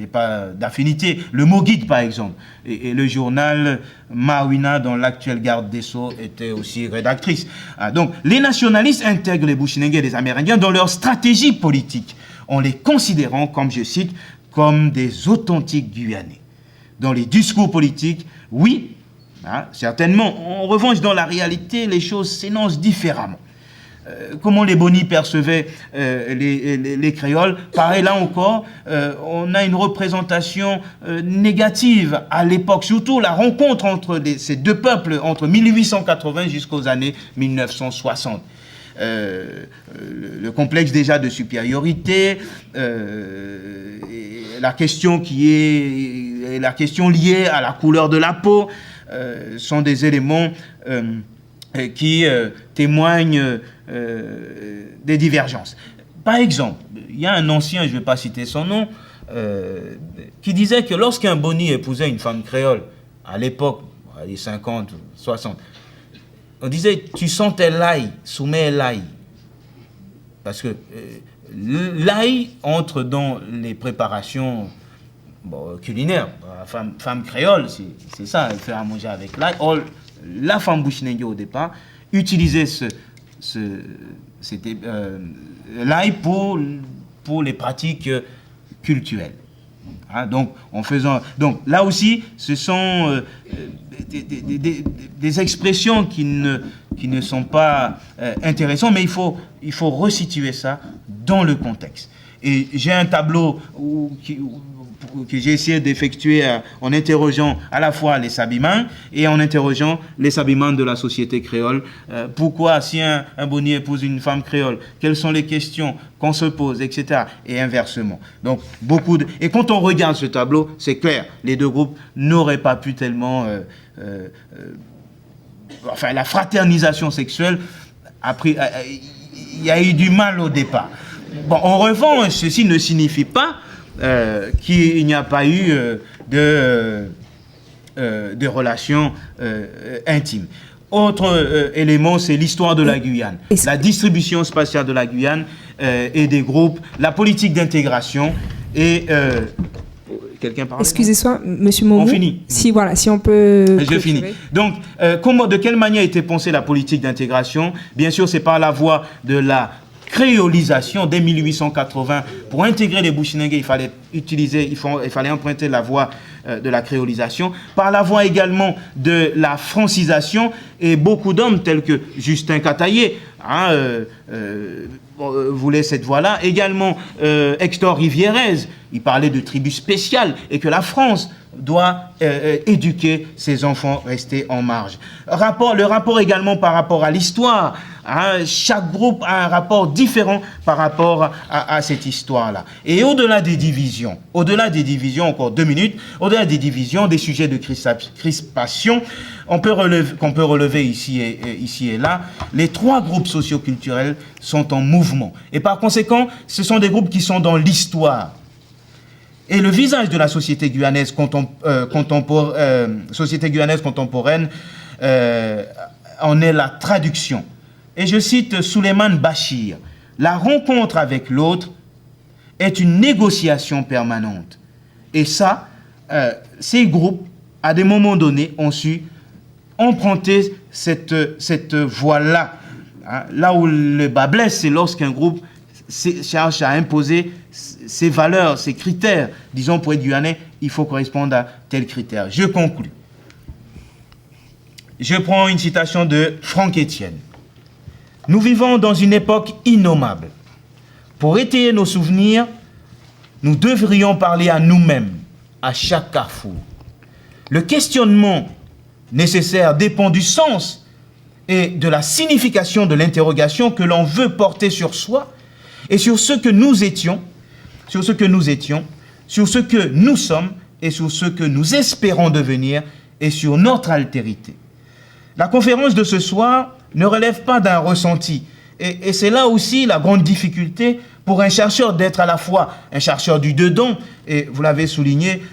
pas d'affinité. Le Moguide, par exemple, et le journal Mawina, dont l'actuelle garde des Sceaux était aussi rédactrice. Donc, les nationalistes intègrent les Bushinengués et les Amérindiens dans leur stratégie politique, en les considérant, comme je cite, comme des authentiques Guyanais. Dans les discours politiques, oui, hein, certainement. En revanche, dans la réalité, les choses s'énoncent différemment. Comment les Boni percevaient les créoles. Pareil, là encore, on a une représentation négative à l'époque, surtout la rencontre entre ces deux peuples entre 1880 jusqu'aux années 1960. Le complexe déjà de supériorité, la question liée à la couleur de la peau sont des éléments qui témoignent des divergences. Par exemple, il y a un ancien, je ne vais pas citer son nom, qui disait que lorsqu'un Boni épousait une femme créole, à l'époque, les 50, 60, on disait « tu sentais l'ail, soumets l'ail ». Parce que l'ail entre dans les préparations culinaires. La femme créole, c'est ça, elle fait à manger avec l'ail. Or, la femme Bushinengué au départ utilisait l'ail pour les pratiques cultuelles. Hein, donc là aussi, ce sont des expressions qui ne sont pas intéressantes, mais il faut resituer ça dans le contexte. Et j'ai un tableau que j'ai essayé d'effectuer en interrogeant à la fois les Sabimans et en interrogeant les Sabimans de la société créole. Pourquoi, si un Boni épouse une femme créole, quelles sont les questions qu'on se pose, etc. Et inversement. Donc, et quand on regarde ce tableau, c'est clair, les deux groupes n'auraient pas pu tellement... la fraternisation sexuelle, il y a eu du mal au départ. Bon, en revanche, ceci ne signifie pas qu'il n'y a pas eu de relations intimes. Autre élément, c'est l'histoire de la Guyane, la distribution spatiale de la Guyane et des groupes, la politique d'intégration et... Quelqu'un parle? Excusez-moi, Monsieur Momou. On finit. Si on peut... Je finis. Donc, de quelle manière a été pensée la politique d'intégration? Bien sûr, c'est par la voie de la créolisation dès 1880. Pour intégrer les Bushinengue, il fallait emprunter la voie de la créolisation, par la voie également de la francisation, et beaucoup d'hommes tels que Justin Cataillé voulaient cette voie-là. Également Hector Rivierez, il parlait de tribus spéciales et que la France doit éduquer ses enfants restés en marge. Le rapport également par rapport à l'histoire. Chaque groupe a un rapport différent par rapport à cette histoire-là. Et au-delà des divisions, encore 2 minutes, au-delà des divisions, des sujets de crispation, qu'on peut relever ici et là, les 3 groupes socioculturels sont en mouvement. Et par conséquent, ce sont des groupes qui sont dans l'histoire. Et le visage de la société guyanaise contemporaine en est la traduction. Et je cite Souleymane Bachir, « La rencontre avec l'autre est une négociation permanente. » Et ça, ces groupes, à des moments donnés, ont su emprunter cette voie-là. Là où le bas blesse, c'est lorsqu'un groupe cherche à imposer ses valeurs, ses critères. Disons, pour être guyanais, il faut correspondre à tels critères. Je conclus. Je prends une citation de Franck Etienne. « Nous vivons dans une époque innommable. Pour étayer nos souvenirs, nous devrions parler à nous-mêmes, à chaque carrefour. Le questionnement nécessaire dépend du sens et de la signification de l'interrogation que l'on veut porter sur soi et sur ce que nous étions, sur ce que nous sommes et sur ce que nous espérons devenir et sur notre altérité. La conférence de ce soir ne relève pas d'un ressenti. Et c'est là aussi la grande difficulté pour un chercheur d'être à la fois un chercheur du dedans, et vous l'avez souligné,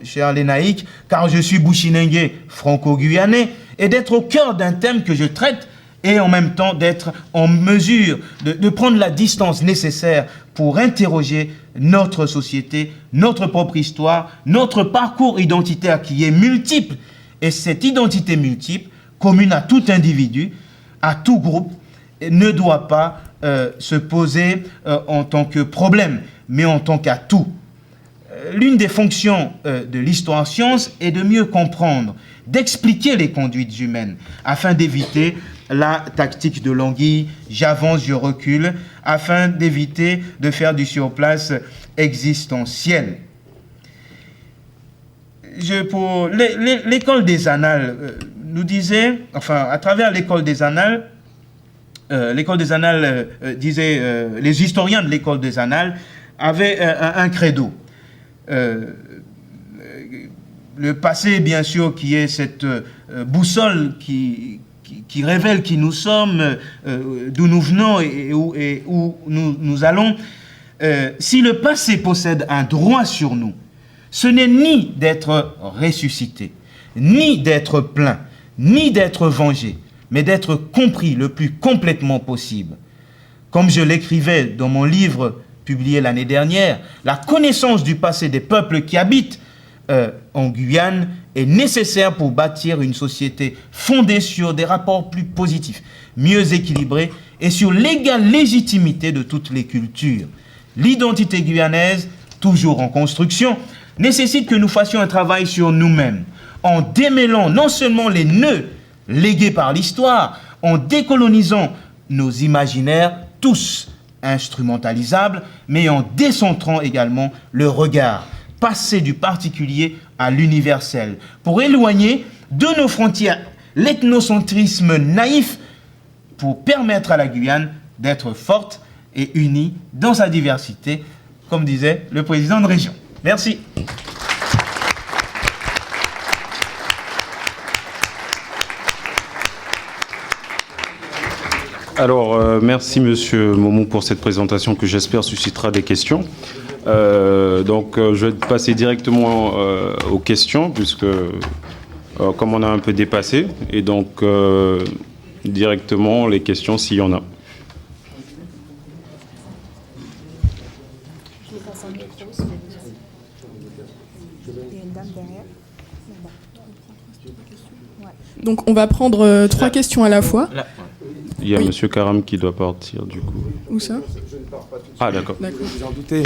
cher Lénaïque, car je suis Bushinengue franco-guyanais, et d'être au cœur d'un thème que je traite, et en même temps d'être en mesure de prendre la distance nécessaire pour interroger notre société, notre propre histoire, notre parcours identitaire qui est multiple. Et cette identité multiple, commune à tout individu, à tout groupe, ne doit pas se poser en tant que problème, mais en tant qu'atout. L'une des fonctions de l'histoire-science est de mieux comprendre, d'expliquer les conduites humaines, afin d'éviter la tactique de l'anguille, j'avance, je recule, afin d'éviter de faire du surplace existentiel. L'école des Annales nous disait, à travers l'école des Annales, disait, les historiens de l'école des Annales avaient un credo. Le passé, bien sûr, qui est cette boussole qui révèle qui nous sommes, d'où nous venons et où nous allons. Si le passé possède un droit sur nous, ce n'est ni d'être ressuscité, ni d'être plaint, ni d'être vengé, mais d'être compris le plus complètement possible. Comme je l'écrivais dans mon livre publié l'année dernière, la connaissance du passé des peuples qui habitent en Guyane est nécessaire pour bâtir une société fondée sur des rapports plus positifs, mieux équilibrés et sur l'égale légitimité de toutes les cultures. L'identité guyanaise, toujours en construction, nécessite que nous fassions un travail sur nous-mêmes, en démêlant non seulement les nœuds légués par l'histoire, en décolonisant nos imaginaires, tous instrumentalisables, mais en décentrant également le regard, passer du particulier à l'universel, pour éloigner de nos frontières l'ethnocentrisme naïf, pour permettre à la Guyane d'être forte et unie dans sa diversité, comme disait le président de région. Merci. Alors, merci Monsieur Momou pour cette présentation que j'espère suscitera des questions. Je vais passer directement aux questions, puisque comme on a un peu dépassé, et donc directement les questions s'il y en a. Donc on va prendre 3 questions à la fois. Il y a Monsieur Karam qui doit partir du coup. Où ça? Ah d'accord. Vous en doutez.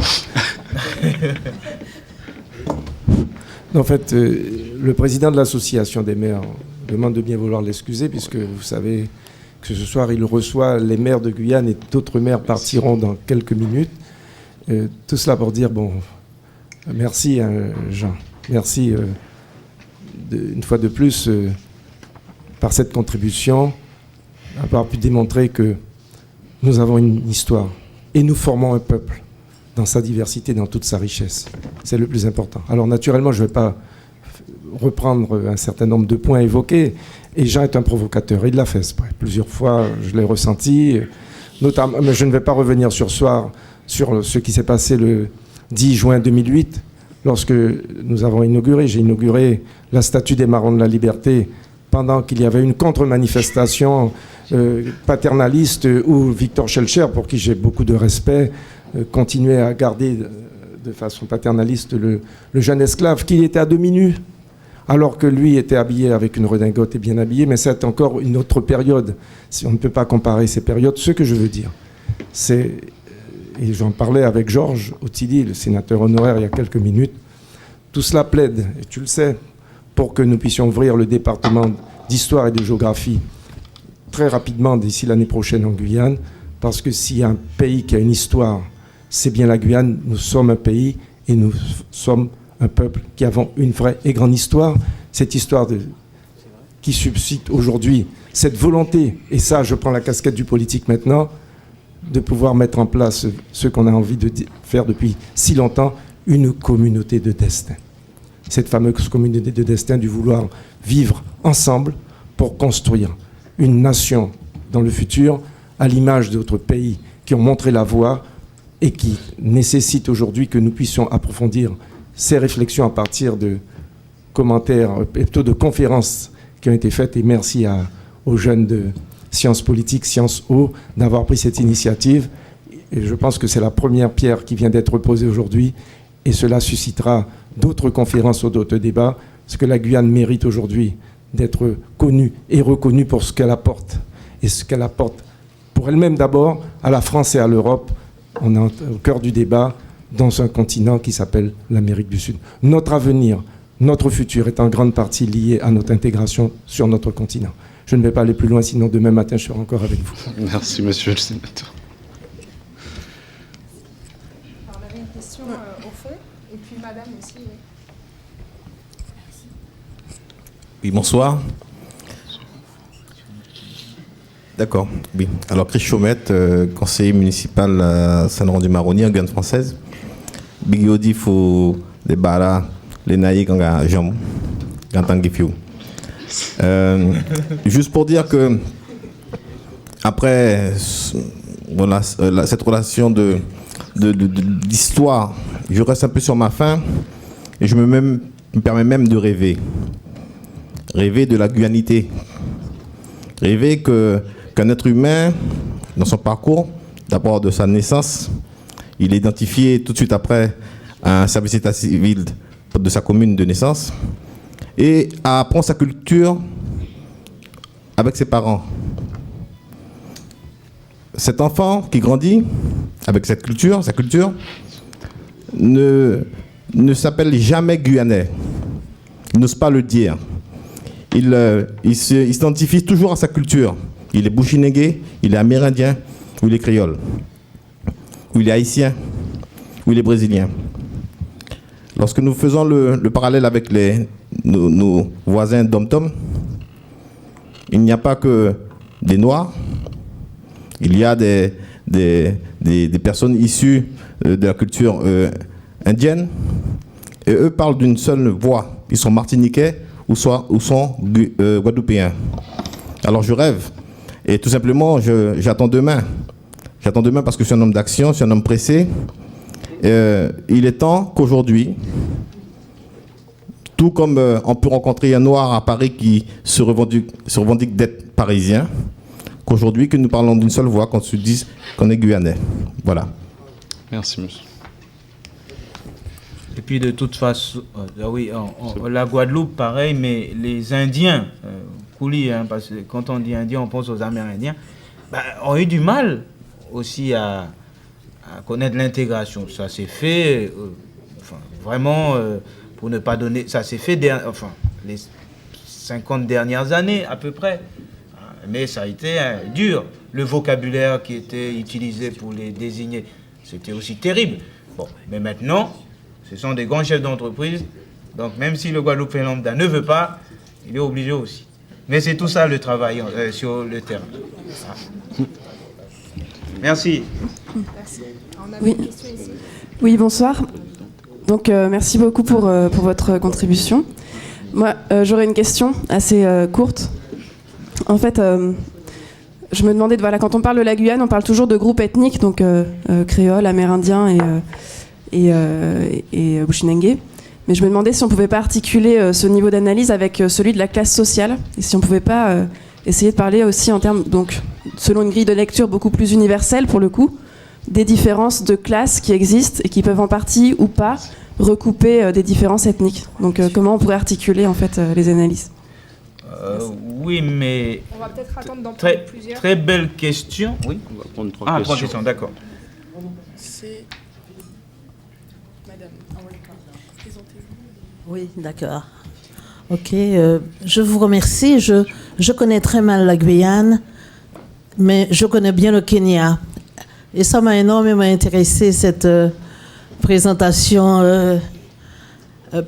En fait, le président de l'association des maires demande de bien vouloir l'excuser, puisque vous savez que ce soir il reçoit les maires de Guyane et d'autres maires partiront dans quelques minutes. Tout cela pour dire, bon, merci Jean, merci une fois de plus par cette contribution, avoir pu démontrer que nous avons une histoire et nous formons un peuple dans sa diversité, dans toute sa richesse. C'est le plus important. Alors naturellement, je ne vais pas reprendre un certain nombre de points évoqués, et Jean est un provocateur, il l'a fait plusieurs fois, je l'ai ressenti, notamment, mais je ne vais pas revenir sur ce qui s'est passé le 10 juin 2008, lorsque nous avons j'ai inauguré la statue des Marrons de la Liberté, pendant qu'il y avait une contre-manifestation paternaliste où Victor Schellcher, pour qui j'ai beaucoup de respect, continuait à garder de façon paternaliste le jeune esclave qui était à demi nu, alors que lui était habillé avec une redingote et bien habillé, mais c'est encore une autre période. Si on ne peut pas comparer ces périodes, ce que je veux dire, c'est, et j'en parlais avec Georges Ottilie, le sénateur honoraire, il y a quelques minutes, tout cela plaide, et tu le sais, pour que nous puissions ouvrir le département d'histoire et de géographie très rapidement d'ici l'année prochaine en Guyane, parce que s'il y a un pays qui a une histoire, c'est bien la Guyane. Nous sommes un pays et nous sommes un peuple qui avons une vraie et grande histoire. Cette histoire qui suscite aujourd'hui cette volonté, et ça je prends la casquette du politique maintenant, de pouvoir mettre en place ce qu'on a envie de faire depuis si longtemps, une communauté de destin. Cette fameuse communauté de destin du vouloir vivre ensemble pour construire une nation dans le futur, à l'image d'autres pays qui ont montré la voie et qui nécessitent aujourd'hui que nous puissions approfondir ces réflexions à partir de commentaires, plutôt de conférences qui ont été faites. Et merci aux jeunes de Sciences Politiques, Sciences O, d'avoir pris cette initiative. Et je pense que c'est la première pierre qui vient d'être posée aujourd'hui. Et cela suscitera d'autres conférences ou d'autres débats, parce que la Guyane mérite aujourd'hui d'être connue et reconnue pour ce qu'elle apporte. Et ce qu'elle apporte pour elle-même d'abord, à la France et à l'Europe. On est au cœur du débat dans un continent qui s'appelle l'Amérique du Sud. Notre avenir, notre futur est en grande partie lié à notre intégration sur notre continent. Je ne vais pas aller plus loin, sinon demain matin, je serai encore avec vous. Merci, monsieur le sénateur. On avait une question au fond, et puis madame aussi. Oui. Oui, bonsoir. D'accord, oui. Alors, Chris Chaumette, conseiller municipal à Saint-Laurent-du-Maroni, en Guyane française. Bigiodi, faut les baras, les naïcs, en jambe, en tant que fiou. Juste pour dire que, après voilà, cette relation d'histoire, je reste un peu sur ma faim et je me permets même de rêver. Rêver de la guyanité. Rêver qu'un être humain, dans son parcours, d'abord de sa naissance, il est identifié tout de suite après à un service d'état civil de sa commune de naissance et apprend sa culture avec ses parents. Cet enfant qui grandit avec sa culture, ne s'appelle jamais guyanais. Il n'ose pas le dire. Il s'identifie toujours à sa culture. Il est bushinengue, il est amérindien, ou il est créole, ou il est haïtien, ou il est brésilien. Lorsque nous faisons le parallèle avec nos voisins dom-tom, il n'y a pas que des Noirs, il y a des personnes issues de la culture indienne, et eux parlent d'une seule voix. Ils sont martiniquais ou sont guadeloupéens. Alors je rêve, et tout simplement j'attends demain. J'attends demain parce que je suis un homme d'action, je suis un homme pressé. Il est temps qu'aujourd'hui, tout comme on peut rencontrer un Noir à Paris qui se revendique d'être parisien, qu'aujourd'hui, que nous parlons d'une seule voix, qu'on se dise qu'on est guyanais. Voilà. Merci, monsieur. Et puis de toute façon, oui, la Guadeloupe, pareil, mais les Indiens, Kouli, hein, parce que quand on dit Indien, on pense aux Amérindiens, ont eu du mal aussi à connaître l'intégration. Ça s'est fait, vraiment, pour ne pas donner, ça s'est fait, les 50 dernières années à peu près. Mais ça a été dur. Le vocabulaire qui était utilisé pour les désigner, c'était aussi terrible. Bon, mais maintenant, ce sont des grands chefs d'entreprise. Donc même si le Guadeloupéen lambda ne veut pas, il est obligé aussi. Mais c'est tout ça le travail sur le terrain. Merci. Oui. Oui, bonsoir. Donc merci beaucoup pour votre contribution. Moi, j'aurais une question assez courte. En fait, je me demandais, voilà, quand on parle de la Guyane, on parle toujours de groupes ethniques, donc créoles, amérindiens et bushinengue. Mais je me demandais si on ne pouvait pas articuler ce niveau d'analyse avec celui de la classe sociale, et si on ne pouvait pas essayer de parler aussi en termes, donc, selon une grille de lecture beaucoup plus universelle pour le coup, des différences de classes qui existent et qui peuvent en partie ou pas recouper des différences ethniques. Donc comment on pourrait articuler en fait les analyses? Oui, mais on va peut-être attendre d'en prendre plusieurs. Très belle question. Oui. On va prendre trois questions. D'accord. C'est Madame. Oui, d'accord. Ok, je vous remercie. Je connais très mal la Guyane, mais je connais bien le Kenya. Et ça m'a énormément intéressé, cette présentation,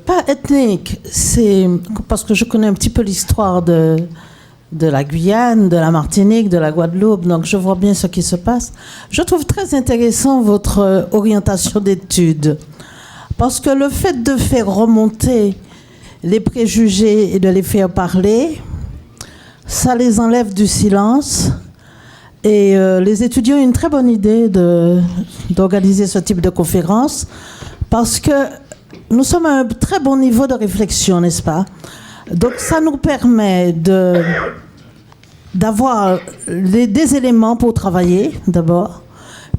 pas ethnique, c'est parce que je connais un petit peu l'histoire de la Guyane, de la Martinique, de la Guadeloupe, donc je vois bien ce qui se passe. Je trouve très intéressant votre orientation d'études, parce que le fait de faire remonter les préjugés et de les faire parler, ça les enlève du silence. Et les étudiants ont une très bonne idée d'organiser ce type de conférence, parce que nous sommes à un très bon niveau de réflexion, n'est-ce pas? Donc ça nous permet d'avoir des éléments pour travailler, d'abord,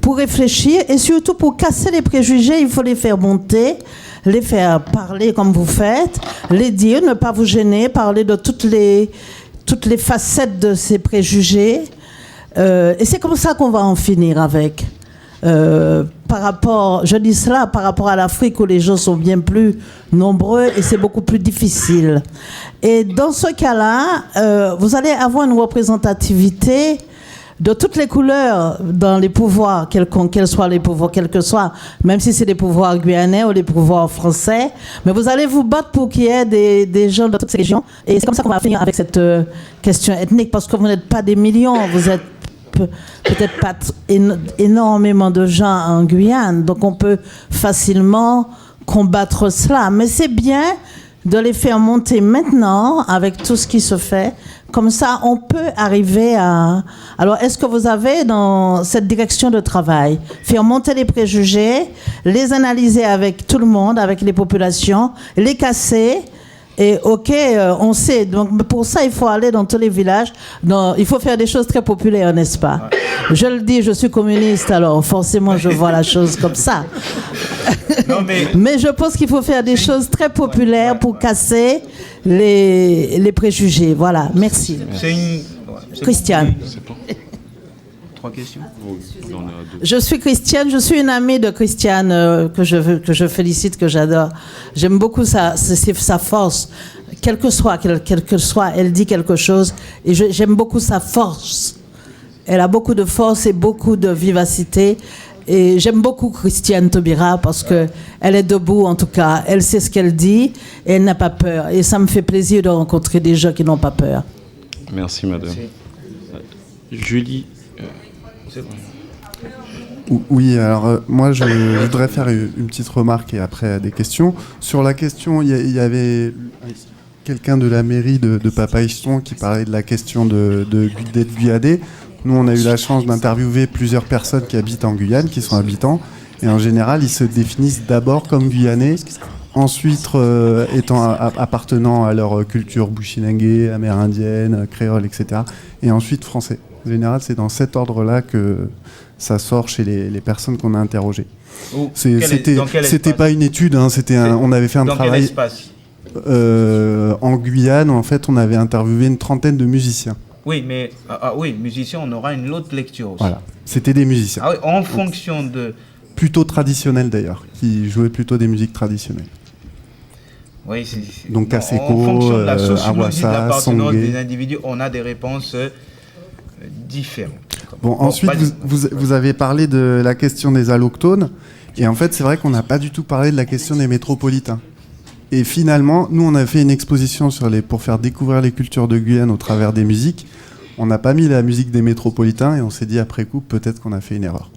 pour réfléchir, et surtout pour casser les préjugés, il faut les faire monter, les faire parler comme vous faites, les dire, ne pas vous gêner, parler de toutes les facettes de ces préjugés. Et c'est comme ça qu'on va en finir avec. Je dis cela par rapport à l'Afrique où les gens sont bien plus nombreux et c'est beaucoup plus difficile. Et dans ce cas-là, vous allez avoir une représentativité de toutes les couleurs dans les pouvoirs, quels soient les pouvoirs, quels que soient, même si c'est des pouvoirs guyanais ou les pouvoirs français. Mais vous allez vous battre pour qu'il y ait des gens de toutes ces régions. Et c'est comme ça qu'on va finir avec cette question ethnique, parce que vous n'êtes pas des millions, vous êtes peut-être pas énormément de gens en Guyane, donc on peut facilement combattre cela. Mais c'est bien de les faire monter maintenant avec tout ce qui se fait. Comme ça, on peut arriver à... Alors, est-ce que vous avez dans cette direction de travail, faire monter les préjugés, les analyser avec tout le monde, avec les populations, les casser? Et ok, on sait. Donc pour ça, il faut aller dans tous les villages. Il faut faire des choses très populaires, n'est-ce pas? Je le dis, je suis communiste, alors forcément, je vois la chose comme ça. Non, mais je pense qu'il faut faire des choses très populaires pour casser les préjugés. Voilà, merci. Christiane. 3 questions? Oui, on en a 2. Je suis Christiane, je suis une amie de Christiane que je félicite, que j'adore. J'aime beaucoup sa force. Quel que soit, elle dit quelque chose et j'aime beaucoup sa force. Elle a beaucoup de force et beaucoup de vivacité. Et j'aime beaucoup Christiane Taubira parce qu'elle est debout, en tout cas. Elle sait ce qu'elle dit et elle n'a pas peur. Et ça me fait plaisir de rencontrer des gens qui n'ont pas peur. Merci, madame. Julie. Oui, alors moi je voudrais faire une petite remarque et après des questions. Sur la question, il y avait quelqu'un de la mairie de Papaïston qui parlait de la question d'être Guyanais. Nous, on a eu la chance d'interviewer plusieurs personnes qui habitent en Guyane, qui sont habitants. Et en général, ils se définissent d'abord comme Guyanais, ensuite appartenant à leur culture bushinengue, amérindienne, créole, etc. Et ensuite français. En général, c'est dans cet ordre-là que ça sort chez les personnes qu'on a interrogées. C'était pas une étude, hein, on avait fait un travail. Quel espace? En Guyane, en fait, on avait interviewé une trentaine de musiciens. Oui, mais musiciens, on aura une autre lecture aussi. Voilà, c'était des musiciens. Ah oui, en fonction de... Plutôt traditionnels d'ailleurs, qui jouaient plutôt des musiques traditionnelles. Oui, donc Kaseko, en fonction de la sociologie Awassa, de l'appartenance Songé. des individus, on a des réponses différentes. Bon, ensuite, vous avez parlé de la question des allochtones, et en fait, c'est vrai qu'on n'a pas du tout parlé de la question des métropolitains. Et finalement, nous, on a fait une exposition pour faire découvrir les cultures de Guyane au travers des musiques. On n'a pas mis la musique des métropolitains et on s'est dit après coup, peut-être qu'on a fait une erreur.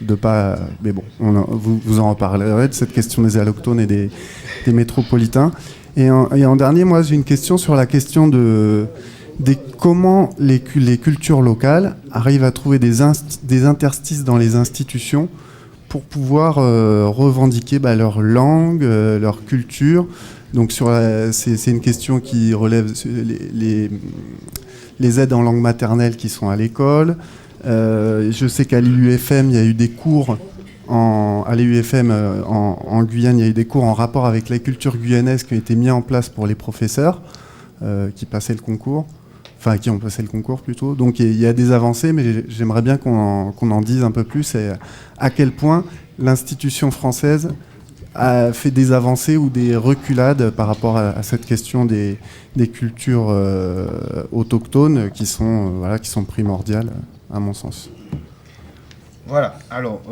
Mais bon, vous en reparlerez de cette question des allochtones et des métropolitains. Et en dernier, moi, j'ai une question sur la question comment les cultures locales arrivent à trouver des interstices dans les institutions pour pouvoir revendiquer leur langue, leur culture. Donc c'est une question qui relève les aides en langue maternelle qui sont à l'école. Je sais qu'à l'IUFM, il y a eu des cours en Guyane, il y a eu des cours en rapport avec la culture guyanaise qui ont été mis en place pour les professeurs qui passaient le concours. Enfin, qui ont passé le concours plutôt. Donc il y a des avancées, mais j'aimerais bien qu'on en dise un peu plus et à quel point l'institution française a fait des avancées ou des reculades par rapport à cette question des cultures autochtones qui sont primordiales, à mon sens. Voilà, alors...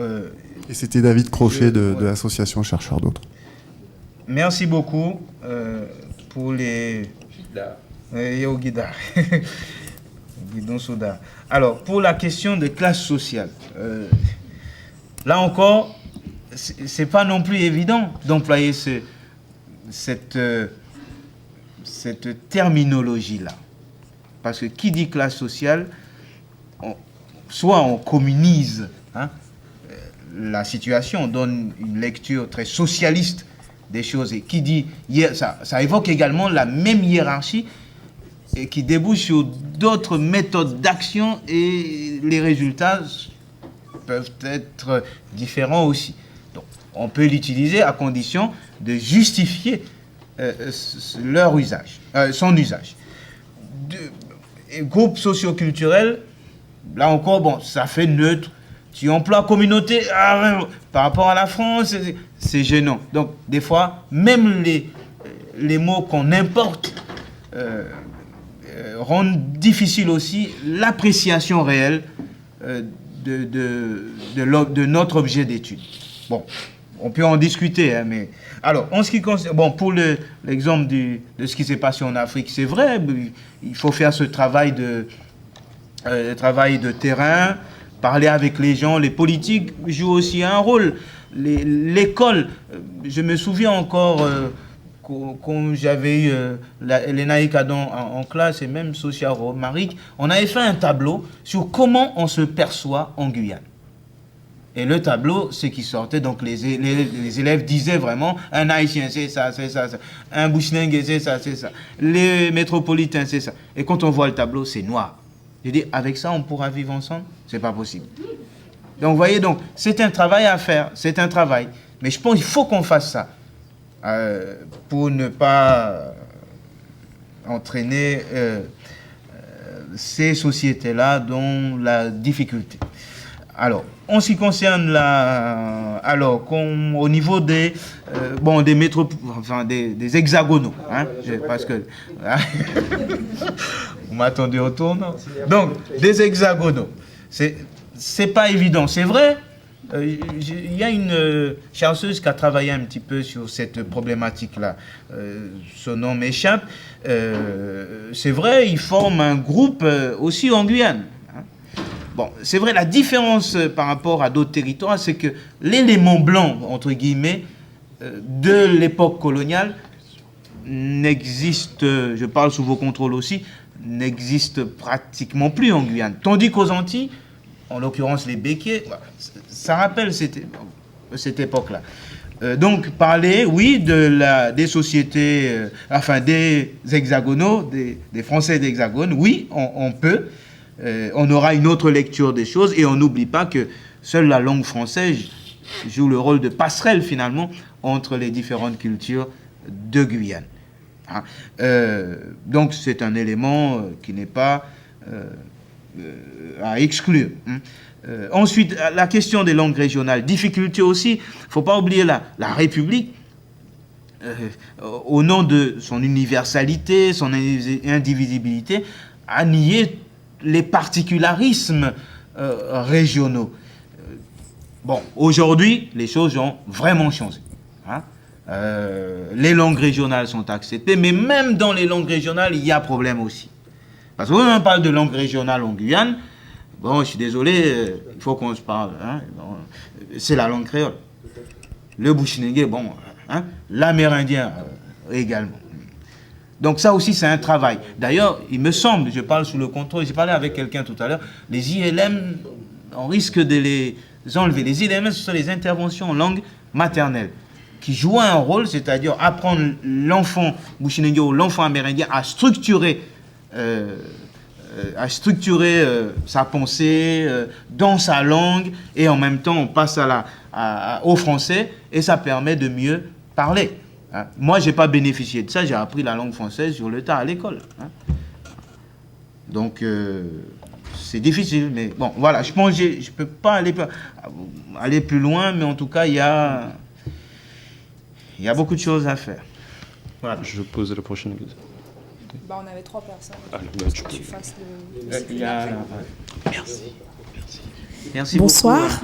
Et c'était David Crochet de l'association Chercheurs d'autres. Merci beaucoup pour les... Guidon Soda. Alors, pour la question de classe sociale, là encore, c'est pas non plus évident d'employer cette terminologie-là. Parce que qui dit classe sociale, soit on communise la situation, on donne une lecture très socialiste des choses, et qui dit, ça évoque également la même hiérarchie, et qui débouche sur d'autres méthodes d'action et les résultats peuvent être différents aussi. Donc, on peut l'utiliser à condition de justifier son usage. Groupe socio-culturel, là encore, ça fait neutre. Tu emploies communauté par rapport à la France, c'est gênant. Donc, des fois, même les mots qu'on importe rendent difficile aussi l'appréciation réelle de notre objet d'étude. Bon, on peut en discuter, mais... Alors, en ce qui concerne... pour l'exemple de ce qui s'est passé en Afrique, c'est vrai, il faut faire ce travail de terrain, parler avec les gens, les politiques jouent aussi un rôle. L'école, je me souviens encore... quand j'avais eu Elena Icadon en classe et même Socia Romaric, on avait fait un tableau sur comment on se perçoit en Guyane. Et le tableau, ce qui sortait, donc les élèves disaient vraiment, un Haïtien, c'est ça, un Bushinengue, c'est ça, les métropolitains, c'est ça. Et quand on voit le tableau, c'est noir. Je dis, avec ça, on pourra vivre ensemble? C'est pas possible. Donc, vous voyez, c'est un travail à faire, c'est un travail. Mais je pense qu'il faut qu'on fasse ça. Pour ne pas entraîner ces sociétés-là dont la difficulté. Alors, en ce qui concerne au niveau des des hexagonaux, hein, parce que vous m'attendez au tournant. Donc, des hexagonaux, c'est pas évident, c'est vrai. Il y a une chercheuse qui a travaillé un petit peu sur cette problématique-là. Son nom m'échappe. C'est vrai, ils forment un groupe aussi en Guyane. Bon, c'est vrai, la différence par rapport à d'autres territoires, c'est que l'élément blanc, entre guillemets, de l'époque coloniale n'existe, je parle sous vos contrôles aussi, n'existe pratiquement plus en Guyane. Tandis qu'aux Antilles, en l'occurrence les Béquiers, ça rappelle cette époque-là. Donc, parler, oui, des sociétés, des hexagonaux, des Français d'hexagone, oui, on peut. On aura une autre lecture des choses et on n'oublie pas que seule la langue française joue le rôle de passerelle, finalement, entre les différentes cultures de Guyane. Hein. Donc, c'est un élément qui n'est pas à exclure. Hein. Ensuite, la question des langues régionales, difficulté aussi, il ne faut pas oublier la République, au nom de son universalité, son indivisibilité, a nié les particularismes régionaux. Bon, aujourd'hui, les choses ont vraiment changé. Hein. Les langues régionales sont acceptées, mais même dans les langues régionales, il y a problème aussi. Parce que quand on parle de langue régionale en Guyane, bon, je suis désolé, il faut qu'on se parle. Hein, bon, c'est la langue créole. Le Bushinengue, bon, hein, l'amérindien également. Donc ça aussi, c'est un travail. D'ailleurs, il me semble, je parle sous le contrôle, j'ai parlé avec quelqu'un tout à l'heure, les ILM, on risque de les enlever. Les ILM, ce sont les interventions en langue maternelle, qui jouent un rôle, c'est-à-dire apprendre l'enfant Bushinengue ou l'enfant amérindien à structurer sa pensée dans sa langue, et en même temps on passe au français, et ça permet de mieux parler. Hein. Moi, je n'ai pas bénéficié de ça, j'ai appris la langue française sur le tas à l'école. Hein. Donc, c'est difficile, mais bon, voilà, je pense que je ne peux pas aller plus loin, mais en tout cas, il y a beaucoup de choses à faire. Voilà. Je pose la prochaine question. On avait 3 personnes. Tu fasses Merci. Bonsoir.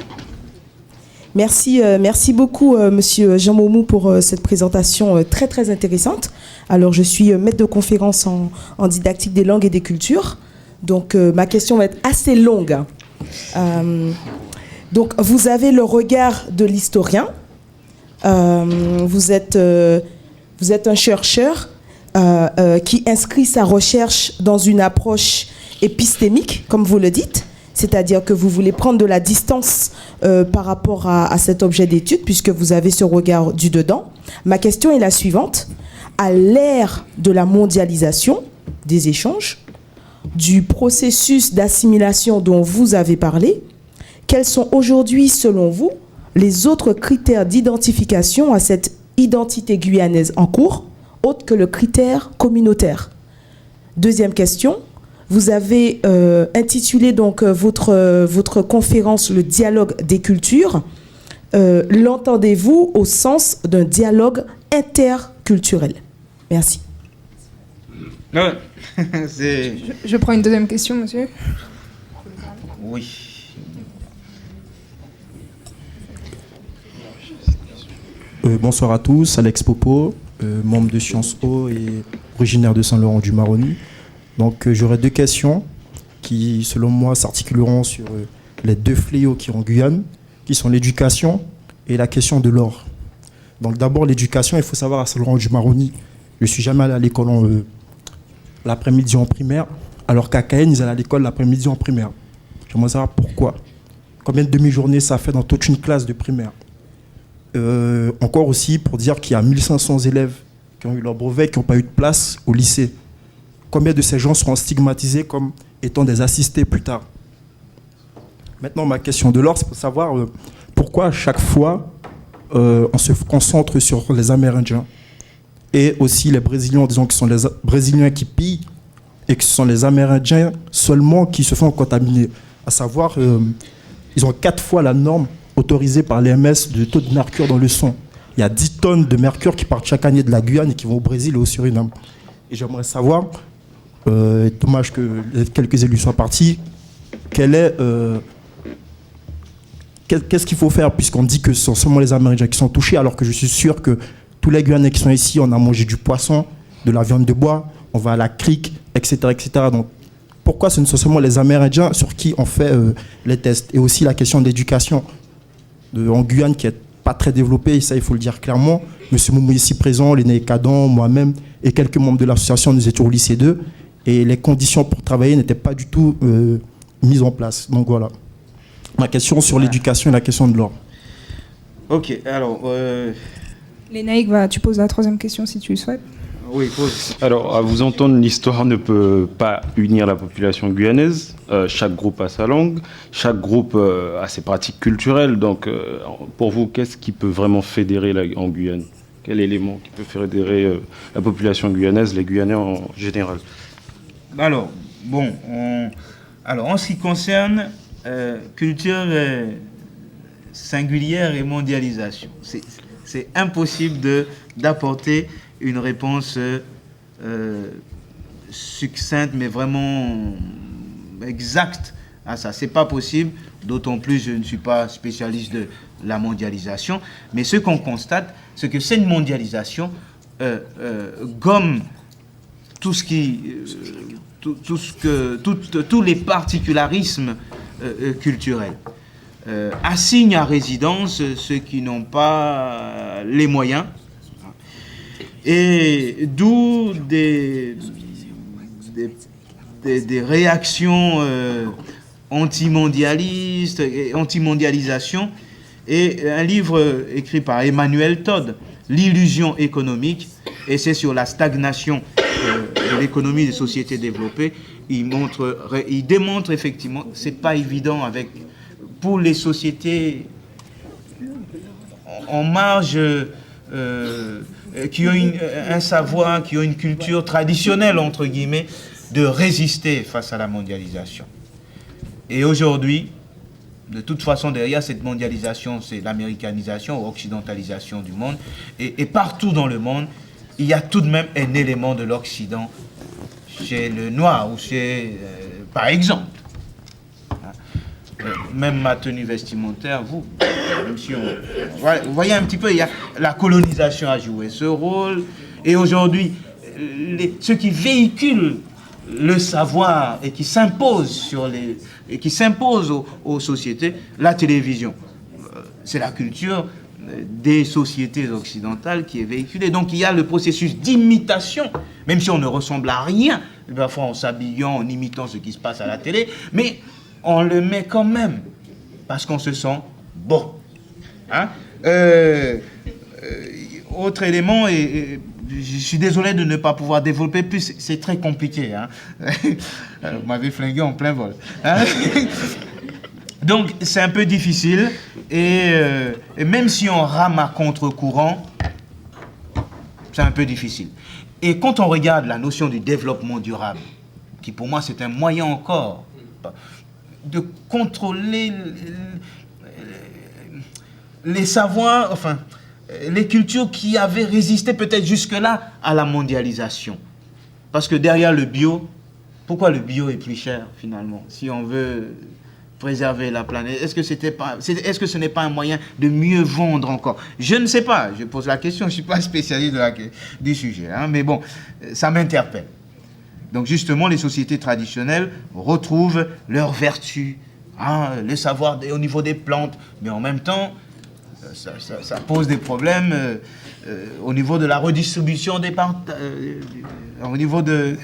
Merci beaucoup, Monsieur Jean Momou, pour cette présentation très, très intéressante. Alors, je suis maître de conférence en didactique des langues et des cultures. Donc, ma question va être assez longue. Donc, vous avez le regard de l'historien. Vous êtes un chercheur qui inscrit sa recherche dans une approche épistémique, comme vous le dites. C'est-à-dire que vous voulez prendre de la distance par rapport à cet objet d'étude, puisque vous avez ce regard du dedans. Ma question est la suivante. À l'ère de la mondialisation des échanges, du processus d'assimilation dont vous avez parlé, quels sont aujourd'hui, selon vous, les autres critères d'identification à cette identité guyanaise en cours, autre que le critère communautaire? Deuxième question. Vous avez intitulé donc votre conférence « Le dialogue des cultures ». L'entendez-vous au sens d'un dialogue interculturel? Merci. Je prends une deuxième question, monsieur. Oui. Bonsoir à tous, Alex Popo, membre de Sciences Po et originaire de Saint-Laurent-du-Maroni. Donc j'aurais 2 questions qui, selon moi, s'articuleront sur les 2 fléaux qui ont en Guyane, qui sont l'éducation et la question de l'or. Donc d'abord l'éducation, il faut savoir à Saint-Laurent-du-Maroni, je ne suis jamais allé à l'école l'après-midi en primaire, alors qu'à Cayenne, ils allaient à l'école l'après-midi en primaire. J'aimerais savoir pourquoi. Combien de demi-journées ça fait dans toute une classe de primaire. Encore aussi pour dire qu'il y a 1500 élèves qui ont eu leur brevet, qui n'ont pas eu de place au lycée. Combien de ces gens seront stigmatisés comme étant des assistés plus tard? Maintenant, ma question de l'or, c'est pour savoir pourquoi à chaque fois on se concentre sur les Amérindiens et aussi les Brésiliens, disons qui sont les Brésiliens qui pillent et que ce sont les Amérindiens seulement qui se font contaminer. À savoir, ils ont 4 fois la norme autorisée par l'EMS de taux de mercure dans le sang. Il y a 10 tonnes de mercure qui partent chaque année de la Guyane et qui vont au Brésil et au Suriname. Et j'aimerais savoir, dommage que quelques élus soient partis, qu'est-ce qu'il faut faire, puisqu'on dit que ce sont seulement les Amérindiens qui sont touchés, alors que je suis sûr que tous les Guyanais qui sont ici, on a mangé du poisson, de la viande de bois, on va à la crique, etc. etc. Donc, pourquoi ce ne sont seulement les Amérindiens sur qui on fait les tests? Et aussi la question d'éducation en Guyane qui n'est pas très développée, et ça il faut le dire clairement. Monsieur Moumou ici présent, Lénaïque Adam, moi-même et quelques membres de l'association, nous étions au lycée 2 et les conditions pour travailler n'étaient pas du tout mises en place. Donc voilà. Ma question sur l'éducation et la question de l'ordre. Ok, alors... Lénaïque, tu poses la 3e question si tu le souhaites. Oui, pose. Alors, à vous entendre, l'histoire ne peut pas unir la population guyanaise. Chaque groupe a sa langue, chaque groupe a ses pratiques culturelles. Donc, pour vous, qu'est-ce qui peut vraiment fédérer en Guyane? Quel élément qui peut fédérer la population guyanaise, les Guyanais en général? Alors, bon, en ce qui concerne culture singulière et mondialisation, c'est impossible d'apporter une réponse succincte, mais vraiment exacte à ça. C'est pas possible, d'autant plus je ne suis pas spécialiste de la mondialisation, mais ce qu'on constate, c'est que cette mondialisation gomme tout ce qui, tous les particularismes culturels. Assigne à résidence ceux qui n'ont pas les moyens, et d'où des réactions anti-mondialistes et anti-mondialisation, et un livre écrit par Emmanuel Todd, L'illusion économique, et c'est sur la stagnation de l'économie des sociétés développées. Il démontre effectivement, c'est pas évident pour les sociétés en marge, qui ont un savoir, qui ont une culture traditionnelle, entre guillemets, de résister face à la mondialisation. Et aujourd'hui, de toute façon, derrière cette mondialisation, c'est l'américanisation ou occidentalisation du monde. Et partout dans le monde, il y a tout de même un élément de l'Occident chez le noir, ou chez, par exemple. Même ma tenue vestimentaire, même si vous voyez un petit peu, la colonisation a joué ce rôle. Et aujourd'hui, ceux qui véhiculent le savoir et qui s'imposent aux sociétés, la télévision, c'est la culture des sociétés occidentales qui est véhiculée. Donc il y a le processus d'imitation, même si on ne ressemble à rien, parfois en s'habillant, en imitant ce qui se passe à la télé, mais on le met quand même, parce qu'on se sent bon. Hein? Autre élément, et je suis désolé de ne pas pouvoir développer plus, c'est très compliqué. Hein? Vous m'avez flingué en plein vol. Hein? Donc c'est un peu difficile, et même si on rame à contre-courant, c'est un peu difficile. Et quand on regarde la notion du développement durable, qui pour moi c'est un moyen encore de contrôler les savoirs, enfin, les cultures qui avaient résisté peut-être jusque-là à la mondialisation. Parce que derrière le bio, pourquoi le bio est plus cher finalement, si on veut préserver la planète? Est-ce que ce n'est pas un moyen de mieux vendre encore? Je ne sais pas, je pose la question, je ne suis pas spécialiste du sujet, hein, mais bon, ça m'interpelle. Donc justement, les sociétés traditionnelles retrouvent leurs vertus, hein, le savoir au niveau des plantes, mais en même temps, ça pose des problèmes au niveau de la redistribution au niveau de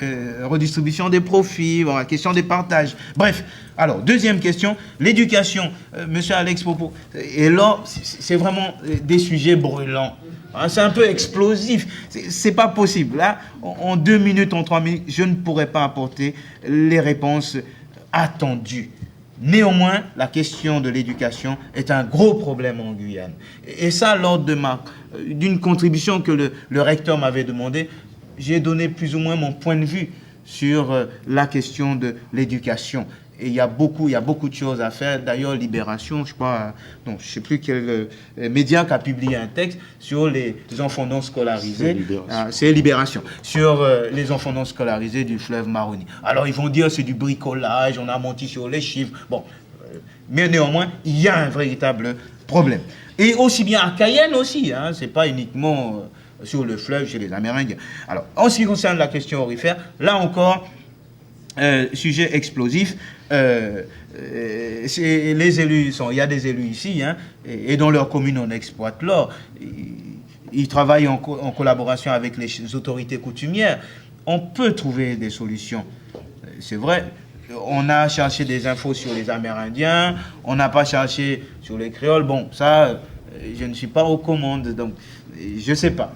redistribution des profits, la question des partages. Bref, alors, deuxième question, l'éducation. Monsieur Alex Popo, et là, c'est vraiment des sujets brûlants. Hein, c'est un peu explosif. C'est pas possible. Là, en 2 minutes, en 3 minutes, je ne pourrais pas apporter les réponses attendues. Néanmoins, la question de l'éducation est un gros problème en Guyane. Et ça, lors d'une contribution que le recteur m'avait demandé, j'ai donné plus ou moins mon point de vue sur la question de l'éducation. Et il y a beaucoup de choses à faire. D'ailleurs, Libération, je crois, non, je ne sais plus quel média qui a publié un texte sur les enfants non scolarisés. C'est Libération. Sur les enfants non scolarisés du fleuve Maroni. Alors, ils vont dire c'est du bricolage, on a menti sur les chiffres. Bon, mais néanmoins, il y a un véritable problème. Et aussi bien à Cayenne aussi, hein, c'est pas uniquement sur le fleuve chez les Amérindiens. Alors, en ce qui concerne la question aurifère, là encore, sujet explosif. Les élus il y a des élus ici, hein, et dans leur commune on exploite l'or. Ils travaillent en collaboration avec les autorités coutumières. On peut trouver des solutions. C'est vrai, on a cherché des infos sur les Amérindiens, on n'a pas cherché sur les créoles. Bon, ça, je ne suis pas aux commandes, donc je ne sais pas.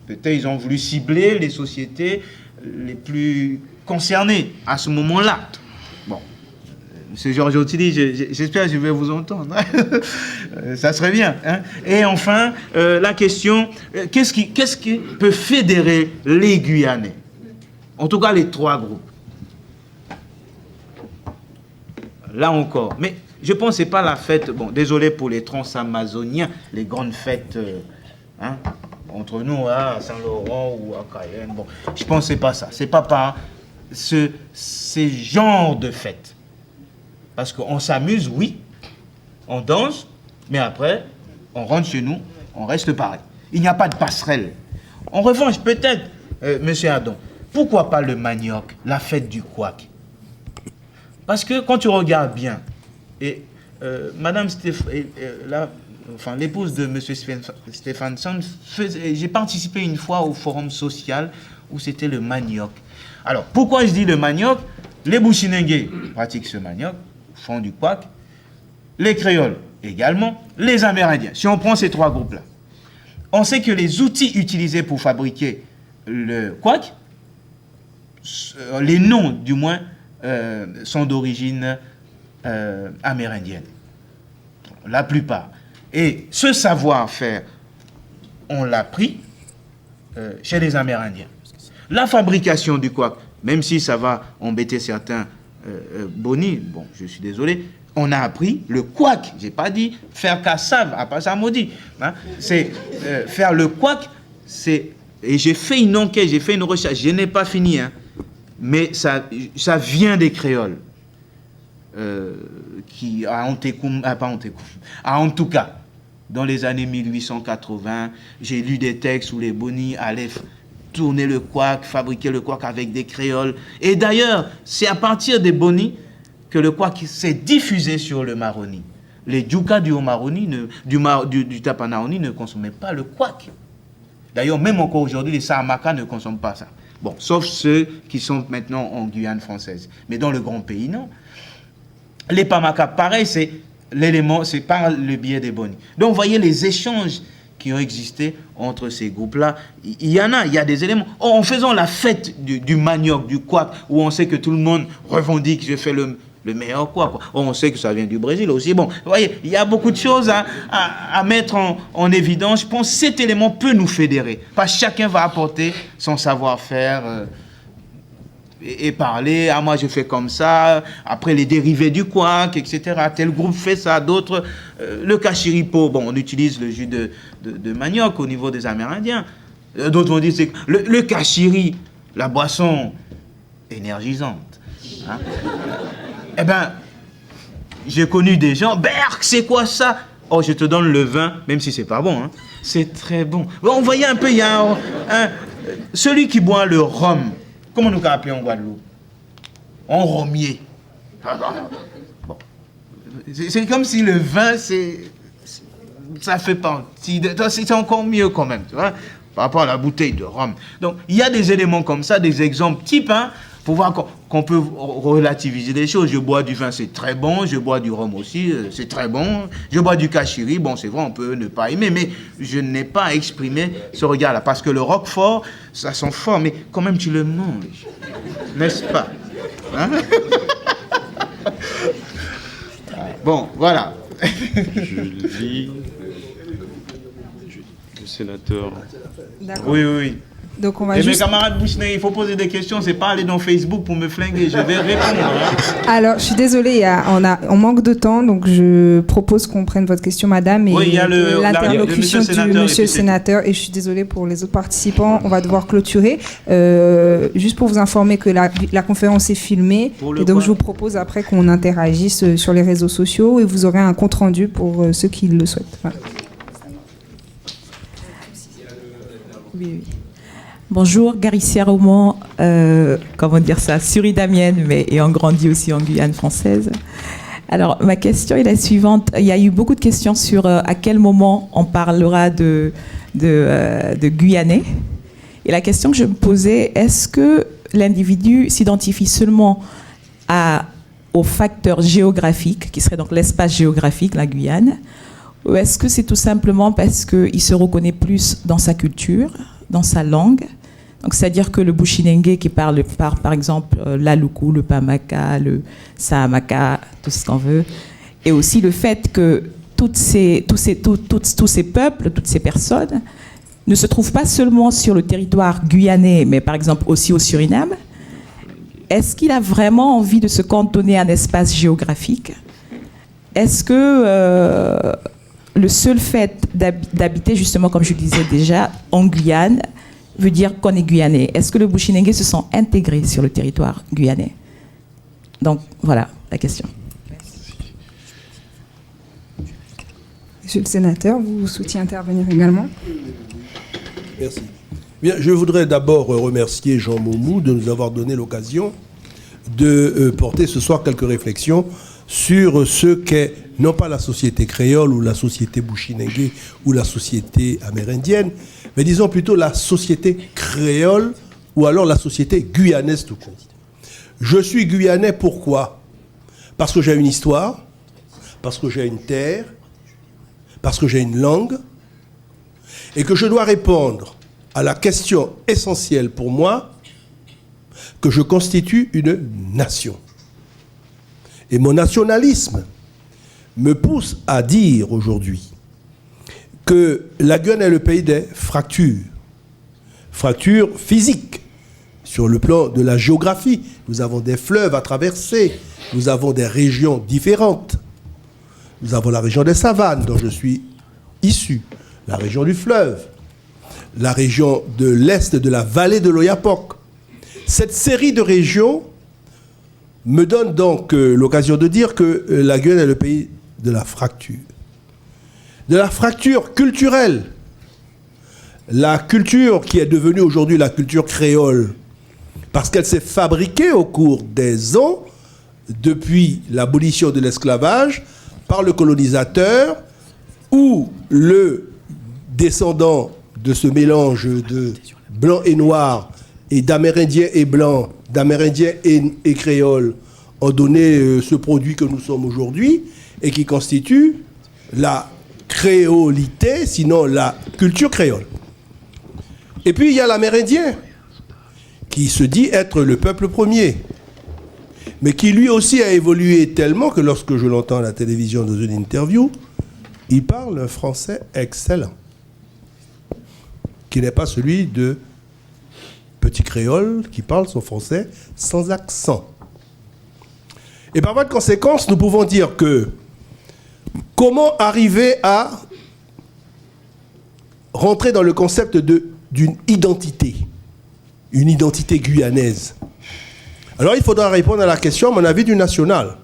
Peut-être ils ont voulu cibler les sociétés les plus concernées à ce moment-là. Bon, M. Georges Otili, j'espère que je vais vous entendre. Ça serait bien. Hein. Et enfin, la question, qu'est-ce qui peut fédérer les Guyanais? En tout cas, les trois groupes. Là encore. Mais je pense que ce n'est pas la fête, bon, désolé pour les transamazoniens, les grandes fêtes, hein, entre nous, à Saint-Laurent ou à Cayenne. Bon, je pense que ce n'est pas ça. Ce n'est pas par ces genres de fêtes. Parce qu'on s'amuse, oui, on danse, mais après, on rentre chez nous, on reste pareil. Il n'y a pas de passerelle. En revanche, peut-être, monsieur Adam, pourquoi pas le manioc, la fête du couac? Parce que quand tu regardes bien, et Madame l'épouse de M. Stephenson, j'ai participé une fois au forum social où c'était le manioc. Alors, pourquoi je dis le manioc? Les Bushinengue pratiquent ce manioc, font du couac, les créoles également, les Amérindiens. Si on prend ces trois groupes-là, on sait que les outils utilisés pour fabriquer le couac, les noms du moins, sont d'origine amérindienne. La plupart. Et ce savoir-faire, on l'a pris chez les Amérindiens. La fabrication du couac, même si ça va embêter certains bonis, bon, je suis désolé, on a appris le couac. J'ai pas dit faire cassave, à pas ça maudit. Hein. C'est faire le couac, c'est... Et j'ai fait une enquête, j'ai fait une recherche, je n'ai pas fini, hein. Mais ça vient des créoles. Qui, à Antouka, dans les années 1880, j'ai lu des textes où les bonis allaient tourner le couac, fabriquer le couac avec des créoles. Et d'ailleurs, c'est à partir des bonis que le couac s'est diffusé sur le Maroni. Les Djuka du Haut-Maroni, du Tapanaoni ne consommaient pas le couac. D'ailleurs, même encore aujourd'hui, les Sahamaka ne consomment pas ça. Bon, sauf ceux qui sont maintenant en Guyane française. Mais dans le grand pays, non. Les Pamaka, pareil, c'est l'élément, c'est par le biais des bonis. Donc, vous voyez les échanges qui ont existé entre ces groupes-là. Il y a des éléments. En faisant la fête du manioc, du couac, où on sait que tout le monde revendique, je fais le meilleur couac. On sait que ça vient du Brésil aussi. Bon, vous voyez, il y a beaucoup de choses à mettre en évidence. Je pense que cet élément peut nous fédérer. Parce que chacun va apporter son savoir-faire et parler. Ah, moi, je fais comme ça. Après, les dérivés du couac, etc. Tel groupe fait ça, d'autres. Le kachiripo, bon, on utilise le jus de manioc au niveau des Amérindiens. D'autres vont dire c'est le kachiri, la boisson énergisante. Hein? Eh bien, j'ai connu des gens, Berk, c'est quoi ça? Oh, je te donne le vin, même si c'est pas bon. Hein. C'est très bon. Bon, on voyait un peu, il y a celui qui boit le rhum. Comment nous appelons en Guadeloupe? En romier. Bon. C'est comme si le vin, ça fait partie. C'est encore mieux quand même, tu vois, par rapport à la bouteille de rhum. Donc, il y a des éléments comme ça, des exemples types, hein, pour voir qu'on peut relativiser les choses. Je bois du vin, c'est très bon. Je bois du rhum aussi, c'est très bon. Je bois du kachiri, bon, c'est vrai, on peut ne pas aimer, mais je n'ai pas exprimé ce regard-là. Parce que le roquefort, ça sent fort, mais quand même, tu le manges. N'est-ce pas? Hein? Bon, voilà. Je lis le sénateur. Oui. Donc on va Et juste... mes camarades Bushney, il faut poser des questions, c'est pas aller dans Facebook pour me flinguer, je vais répondre. Hein. Alors, je suis désolée, on manque de temps, donc je propose qu'on prenne votre question, madame, et Oui, il y a l'interlocution du monsieur le sénateur. Et je suis désolée pour les autres participants, on va devoir clôturer. Juste pour vous informer que la conférence est filmée, et donc je vous propose après qu'on interagisse sur les réseaux sociaux, et vous aurez un compte-rendu pour ceux qui le souhaitent. Voilà. Oui. Bonjour, Garicia Roman, comment dire ça, suridamienne, mais ayant grandi aussi en Guyane française. Alors, ma question est la suivante. Il y a eu beaucoup de questions sur à quel moment on parlera de Guyanais. Et la question que je me posais, est-ce que l'individu s'identifie seulement au facteur géographique, qui serait donc l'espace géographique, la Guyane, ou est-ce que c'est tout simplement parce qu'il se reconnaît plus dans sa culture, dans sa langue? Donc, c'est-à-dire que le Bushinengue qui parle par exemple l'Aluku, le Pamaka, le Sahamaka, tout ce qu'on veut, et aussi le fait que tous ces peuples, toutes ces personnes ne se trouvent pas seulement sur le territoire guyanais, mais par exemple aussi au Suriname. Est-ce qu'il a vraiment envie de se cantonner à un espace géographique? Est-ce que le seul fait d'habiter, justement, comme je le disais déjà, en Guyane, veut dire qu'on est guyanais? Est-ce que le Bushinengue se sent intégré sur le territoire guyanais? Donc, voilà la question. Monsieur le sénateur, vous souhaitiez intervenir également? Merci. Bien, je voudrais d'abord remercier Jean Momou de nous avoir donné l'occasion de porter ce soir quelques réflexions sur ce qu'est non pas la société créole ou la société bushinengue ou la société amérindienne, mais disons plutôt la société créole ou alors la société guyanaise tout court. Je suis guyanais pourquoi? Parce que j'ai une histoire, parce que j'ai une terre, parce que j'ai une langue, et que je dois répondre à la question essentielle pour moi, que je constitue une nation. Et mon nationalisme me pousse à dire aujourd'hui que la Guyane est le pays des fractures. Fractures physiques. Sur le plan de la géographie, nous avons des fleuves à traverser, nous avons des régions différentes. Nous avons la région des savanes, dont je suis issu, la région du fleuve, la région de l'est de la vallée de l'Oyapock. Cette série de régions me donne donc l'occasion de dire que la Guyane est le pays de la fracture. De la fracture culturelle. La culture qui est devenue aujourd'hui la culture créole, parce qu'elle s'est fabriquée au cours des ans, depuis l'abolition de l'esclavage, par le colonisateur, ou le descendant de ce mélange de blanc et noir, et d'amérindiens et blancs, d'amérindiens et créoles, ont donné ce produit que nous sommes aujourd'hui, et qui constitue la créolité, sinon la culture créole. Et puis il y a l'amérindien, qui se dit être le peuple premier, mais qui lui aussi a évolué tellement que lorsque je l'entends à la télévision dans une interview, il parle un français excellent, qui n'est pas celui de petit créole qui parle son français sans accent. Et par voie de conséquence, nous pouvons dire que comment arriver à rentrer dans le concept d'une identité, une identité guyanaise. Alors il faudra répondre à la question, à mon avis, du national.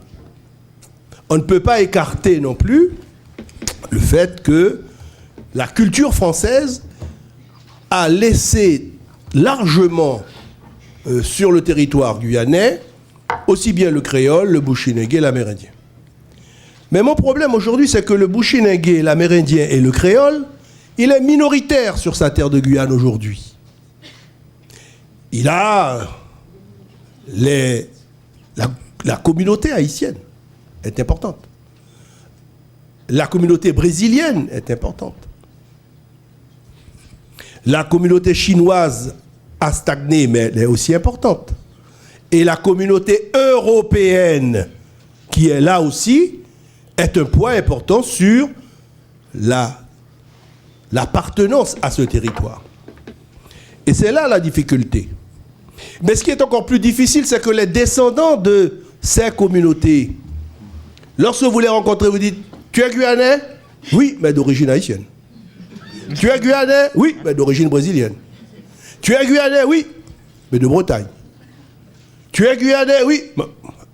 On ne peut pas écarter non plus le fait que la culture française a laissé largement sur le territoire guyanais aussi bien le créole, le bushinengue et l'amérindien. Mais mon problème aujourd'hui, c'est que le bushinengue, l'amérindien et le créole, il est minoritaire sur sa terre de Guyane aujourd'hui. Il a la communauté haïtienne est importante. La communauté brésilienne est importante. La communauté chinoise a stagné, mais elle est aussi importante. Et la communauté européenne, qui est là aussi, est un poids important sur l'appartenance à ce territoire. Et c'est là la difficulté. Mais ce qui est encore plus difficile, c'est que les descendants de ces communautés, lorsque vous les rencontrez, vous dites « Tu es Guyanais ?» « Oui, mais d'origine haïtienne. »« Tu es Guyanais ?» « Oui, mais d'origine brésilienne. »« Tu es Guyanais ?» « Oui, mais de Bretagne. »« Tu es Guyanais ?» « Oui. »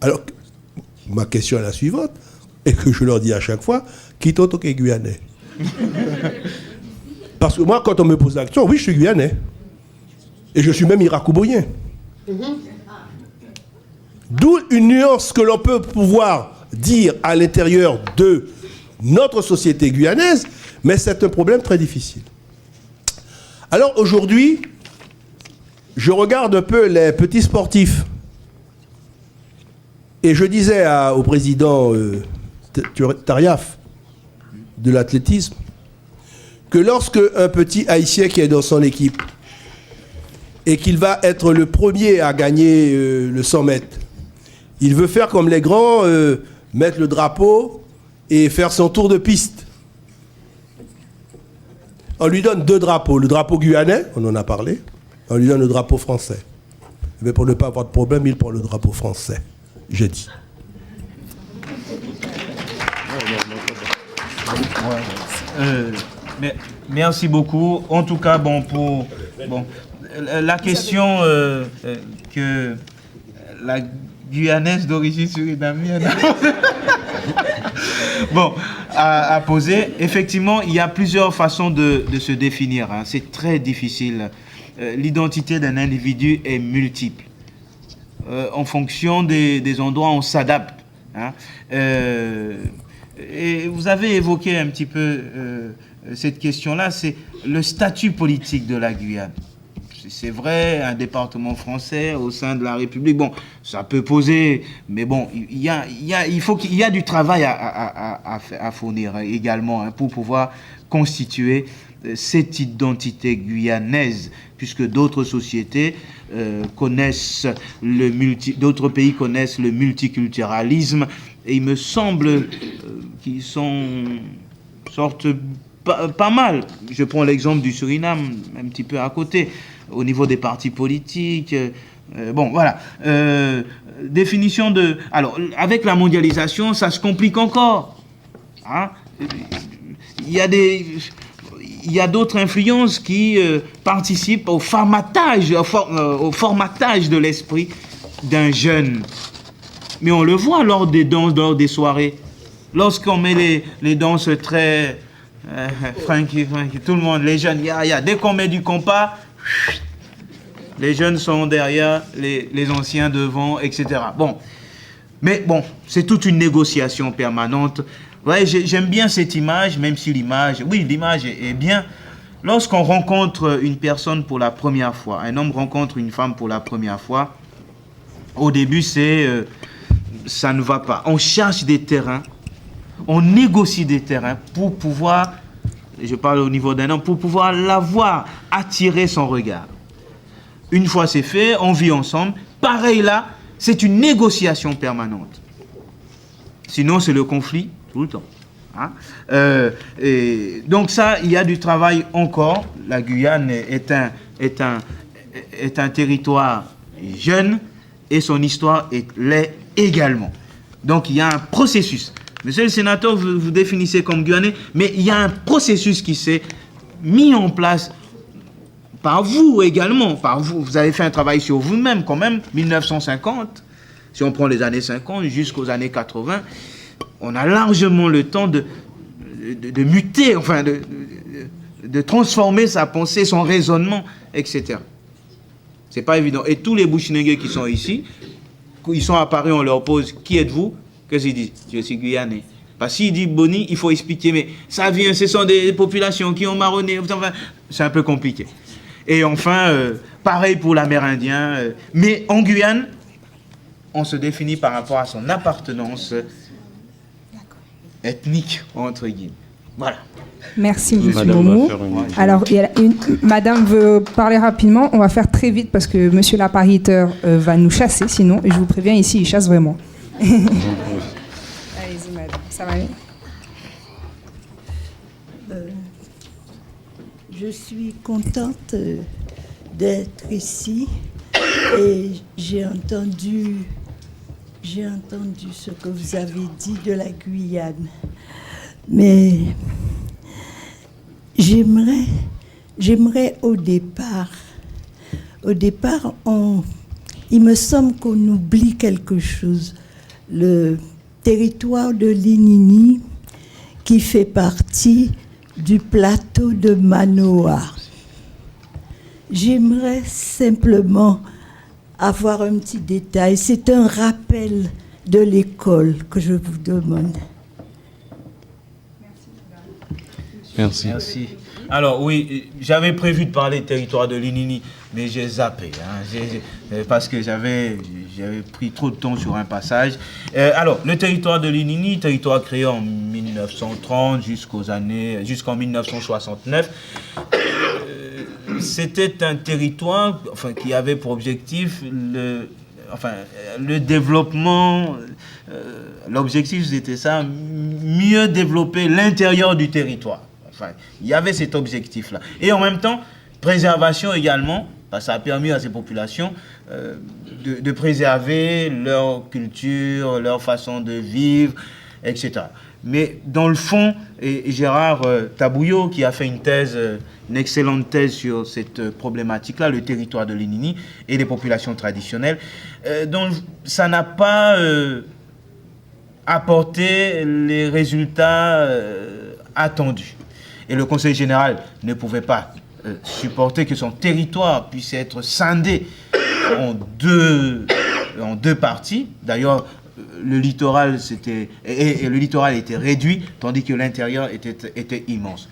Alors, ma question est la suivante, et que je leur dis à chaque fois, qui t'ont est Guyanais? Parce que moi, quand on me pose la question, oui, je suis Guyanais. Et je suis même irako-boyen. D'où une nuance que l'on peut pouvoir dire à l'intérieur de notre société guyanaise, mais c'est un problème très difficile. Alors aujourd'hui, je regarde un peu les petits sportifs. Et je disais au président Tariaf de l'athlétisme que lorsque un petit Haïtien qui est dans son équipe et qu'il va être le premier à gagner le 100 mètres, il veut faire comme les grands, mettre le drapeau et faire son tour de piste. On lui donne 2 drapeaux, le drapeau guyanais, on en a parlé, on lui donne le drapeau français. Mais pour ne pas avoir de problème, il prend le drapeau français, j'ai dit. Merci beaucoup. En tout cas, la question que la Guyanaise d'origine surinamienne a posé, effectivement, il y a plusieurs façons de se définir. Hein. C'est très difficile. L'identité d'un individu est multiple. En fonction des endroits, on s'adapte. Hein. Et vous avez évoqué un petit peu cette question-là, c'est le statut politique de la Guyane. C'est vrai, un département français au sein de la République, bon, ça peut poser, mais bon, il y a du travail à fournir également hein, pour pouvoir constituer cette identité guyanaise, puisque d'autres sociétés d'autres pays connaissent le multiculturalisme, et il me semble qu'ils sortent pas mal. Je prends l'exemple du Suriname, un petit peu à côté, au niveau des partis politiques. Voilà. Définition de... Alors, avec la mondialisation, ça se complique encore. Hein? Il y a d'autres influences qui participent au formatage de l'esprit d'un jeune. Mais on le voit lors des danses, lors des soirées. Lorsqu'on met les danses très... Frankie, tout le monde, les jeunes, dès qu'on met du compas, les jeunes sont derrière, les anciens devant, etc. Bon, mais bon, c'est toute une négociation permanente. Ouais, j'aime bien cette image, même si l'image est bien. Lorsqu'on rencontre une personne pour la première fois, un homme rencontre une femme pour la première fois, au début, ça ne va pas. On cherche des terrains, on négocie des terrains pour pouvoir, je parle au niveau d'un homme, pour pouvoir l'avoir, attirer son regard. Une fois c'est fait, on vit ensemble. Pareil là, c'est une négociation permanente. Sinon, c'est le conflit tout le temps. Hein? Et donc ça, il y a du travail encore. La Guyane est un territoire jeune et son histoire l'est également. Donc il y a un processus. Monsieur le sénateur, vous définissez comme Guyanais, mais il y a un processus qui s'est mis en place par vous également. Par vous. Vous avez fait un travail sur vous-même quand même, 1950. Si on prend les années 50 jusqu'aux années 80, on a largement le temps de muter, enfin de transformer sa pensée, son raisonnement, etc. C'est pas évident. Et tous les Bouchinengues qui sont ici, ils sont à Paris, on leur pose « Qui êtes-vous » Qu'est-ce qu'ils disent? « Je suis Guyanais ». Parce qu'il dit Boni, il faut expliquer, mais ça vient, ce sont des populations qui ont marronné, enfin, c'est un peu compliqué. Et enfin, pareil pour l'Amérindien, mais en Guyane, on se définit par rapport à son appartenance ethnique, entre guillemets. Voilà. Merci, M. Momou. Alors, Madame veut parler rapidement. On va faire très vite parce que M. l'appariteur va nous chasser, sinon. Et je vous préviens, ici, il chasse vraiment. Allez-y, Madame. Ça va aller? Je suis contente d'être ici et j'ai entendu ce que vous avez dit de la Guyane. Mais j'aimerais au départ, il me semble qu'on oublie quelque chose. Le territoire de Linini qui fait partie du plateau de Manoa. J'aimerais simplement avoir un petit détail. C'est un rappel de l'école que je vous demande. Merci. Merci. Alors oui, j'avais prévu de parler du territoire de Linini, mais j'ai zappé, parce que j'avais pris trop de temps sur un passage. Alors, le territoire de Linini, territoire créé en 1930 jusqu'en 1969, c'était un territoire qui avait pour objectif le développement. L'objectif, c'était ça, mieux développer l'intérieur du territoire. Il y avait cet objectif-là. Et en même temps, préservation également, parce que ça a permis à ces populations de préserver leur culture, leur façon de vivre, etc. Mais dans le fond, et Gérard Tabouillot, qui a fait une excellente thèse sur cette problématique-là, le territoire de Linini et les populations traditionnelles, donc ça n'a pas apporté les résultats attendus. Et le Conseil général ne pouvait pas supporter que son territoire puisse être scindé en deux parties. D'ailleurs, le littoral était réduit, tandis que l'intérieur était immense.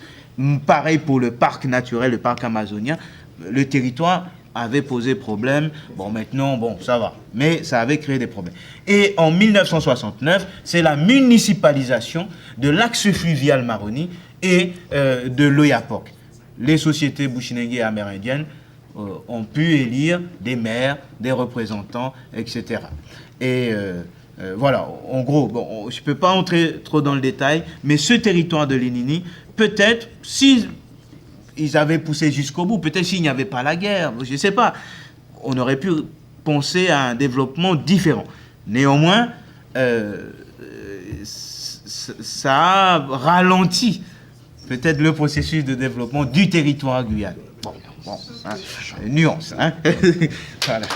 Pareil pour le parc naturel, le parc amazonien. Le territoire avait posé problème. Bon, maintenant, ça va. Mais ça avait créé des problèmes. Et en 1969, c'est la municipalisation de l'axe fluvial Maroni et de l'Oyapock. Les sociétés bushinengue et amérindiennes ont pu élire des maires, des représentants, etc. Et voilà, en gros, je ne peux pas entrer trop dans le détail, mais ce territoire de Linini, peut-être, si ils avaient poussé jusqu'au bout, peut-être s'il n'y avait pas la guerre, je ne sais pas, on aurait pu penser à un développement différent. Néanmoins, ça a ralenti peut-être le processus de développement du territoire Guyane. Nuance, hein. Voilà.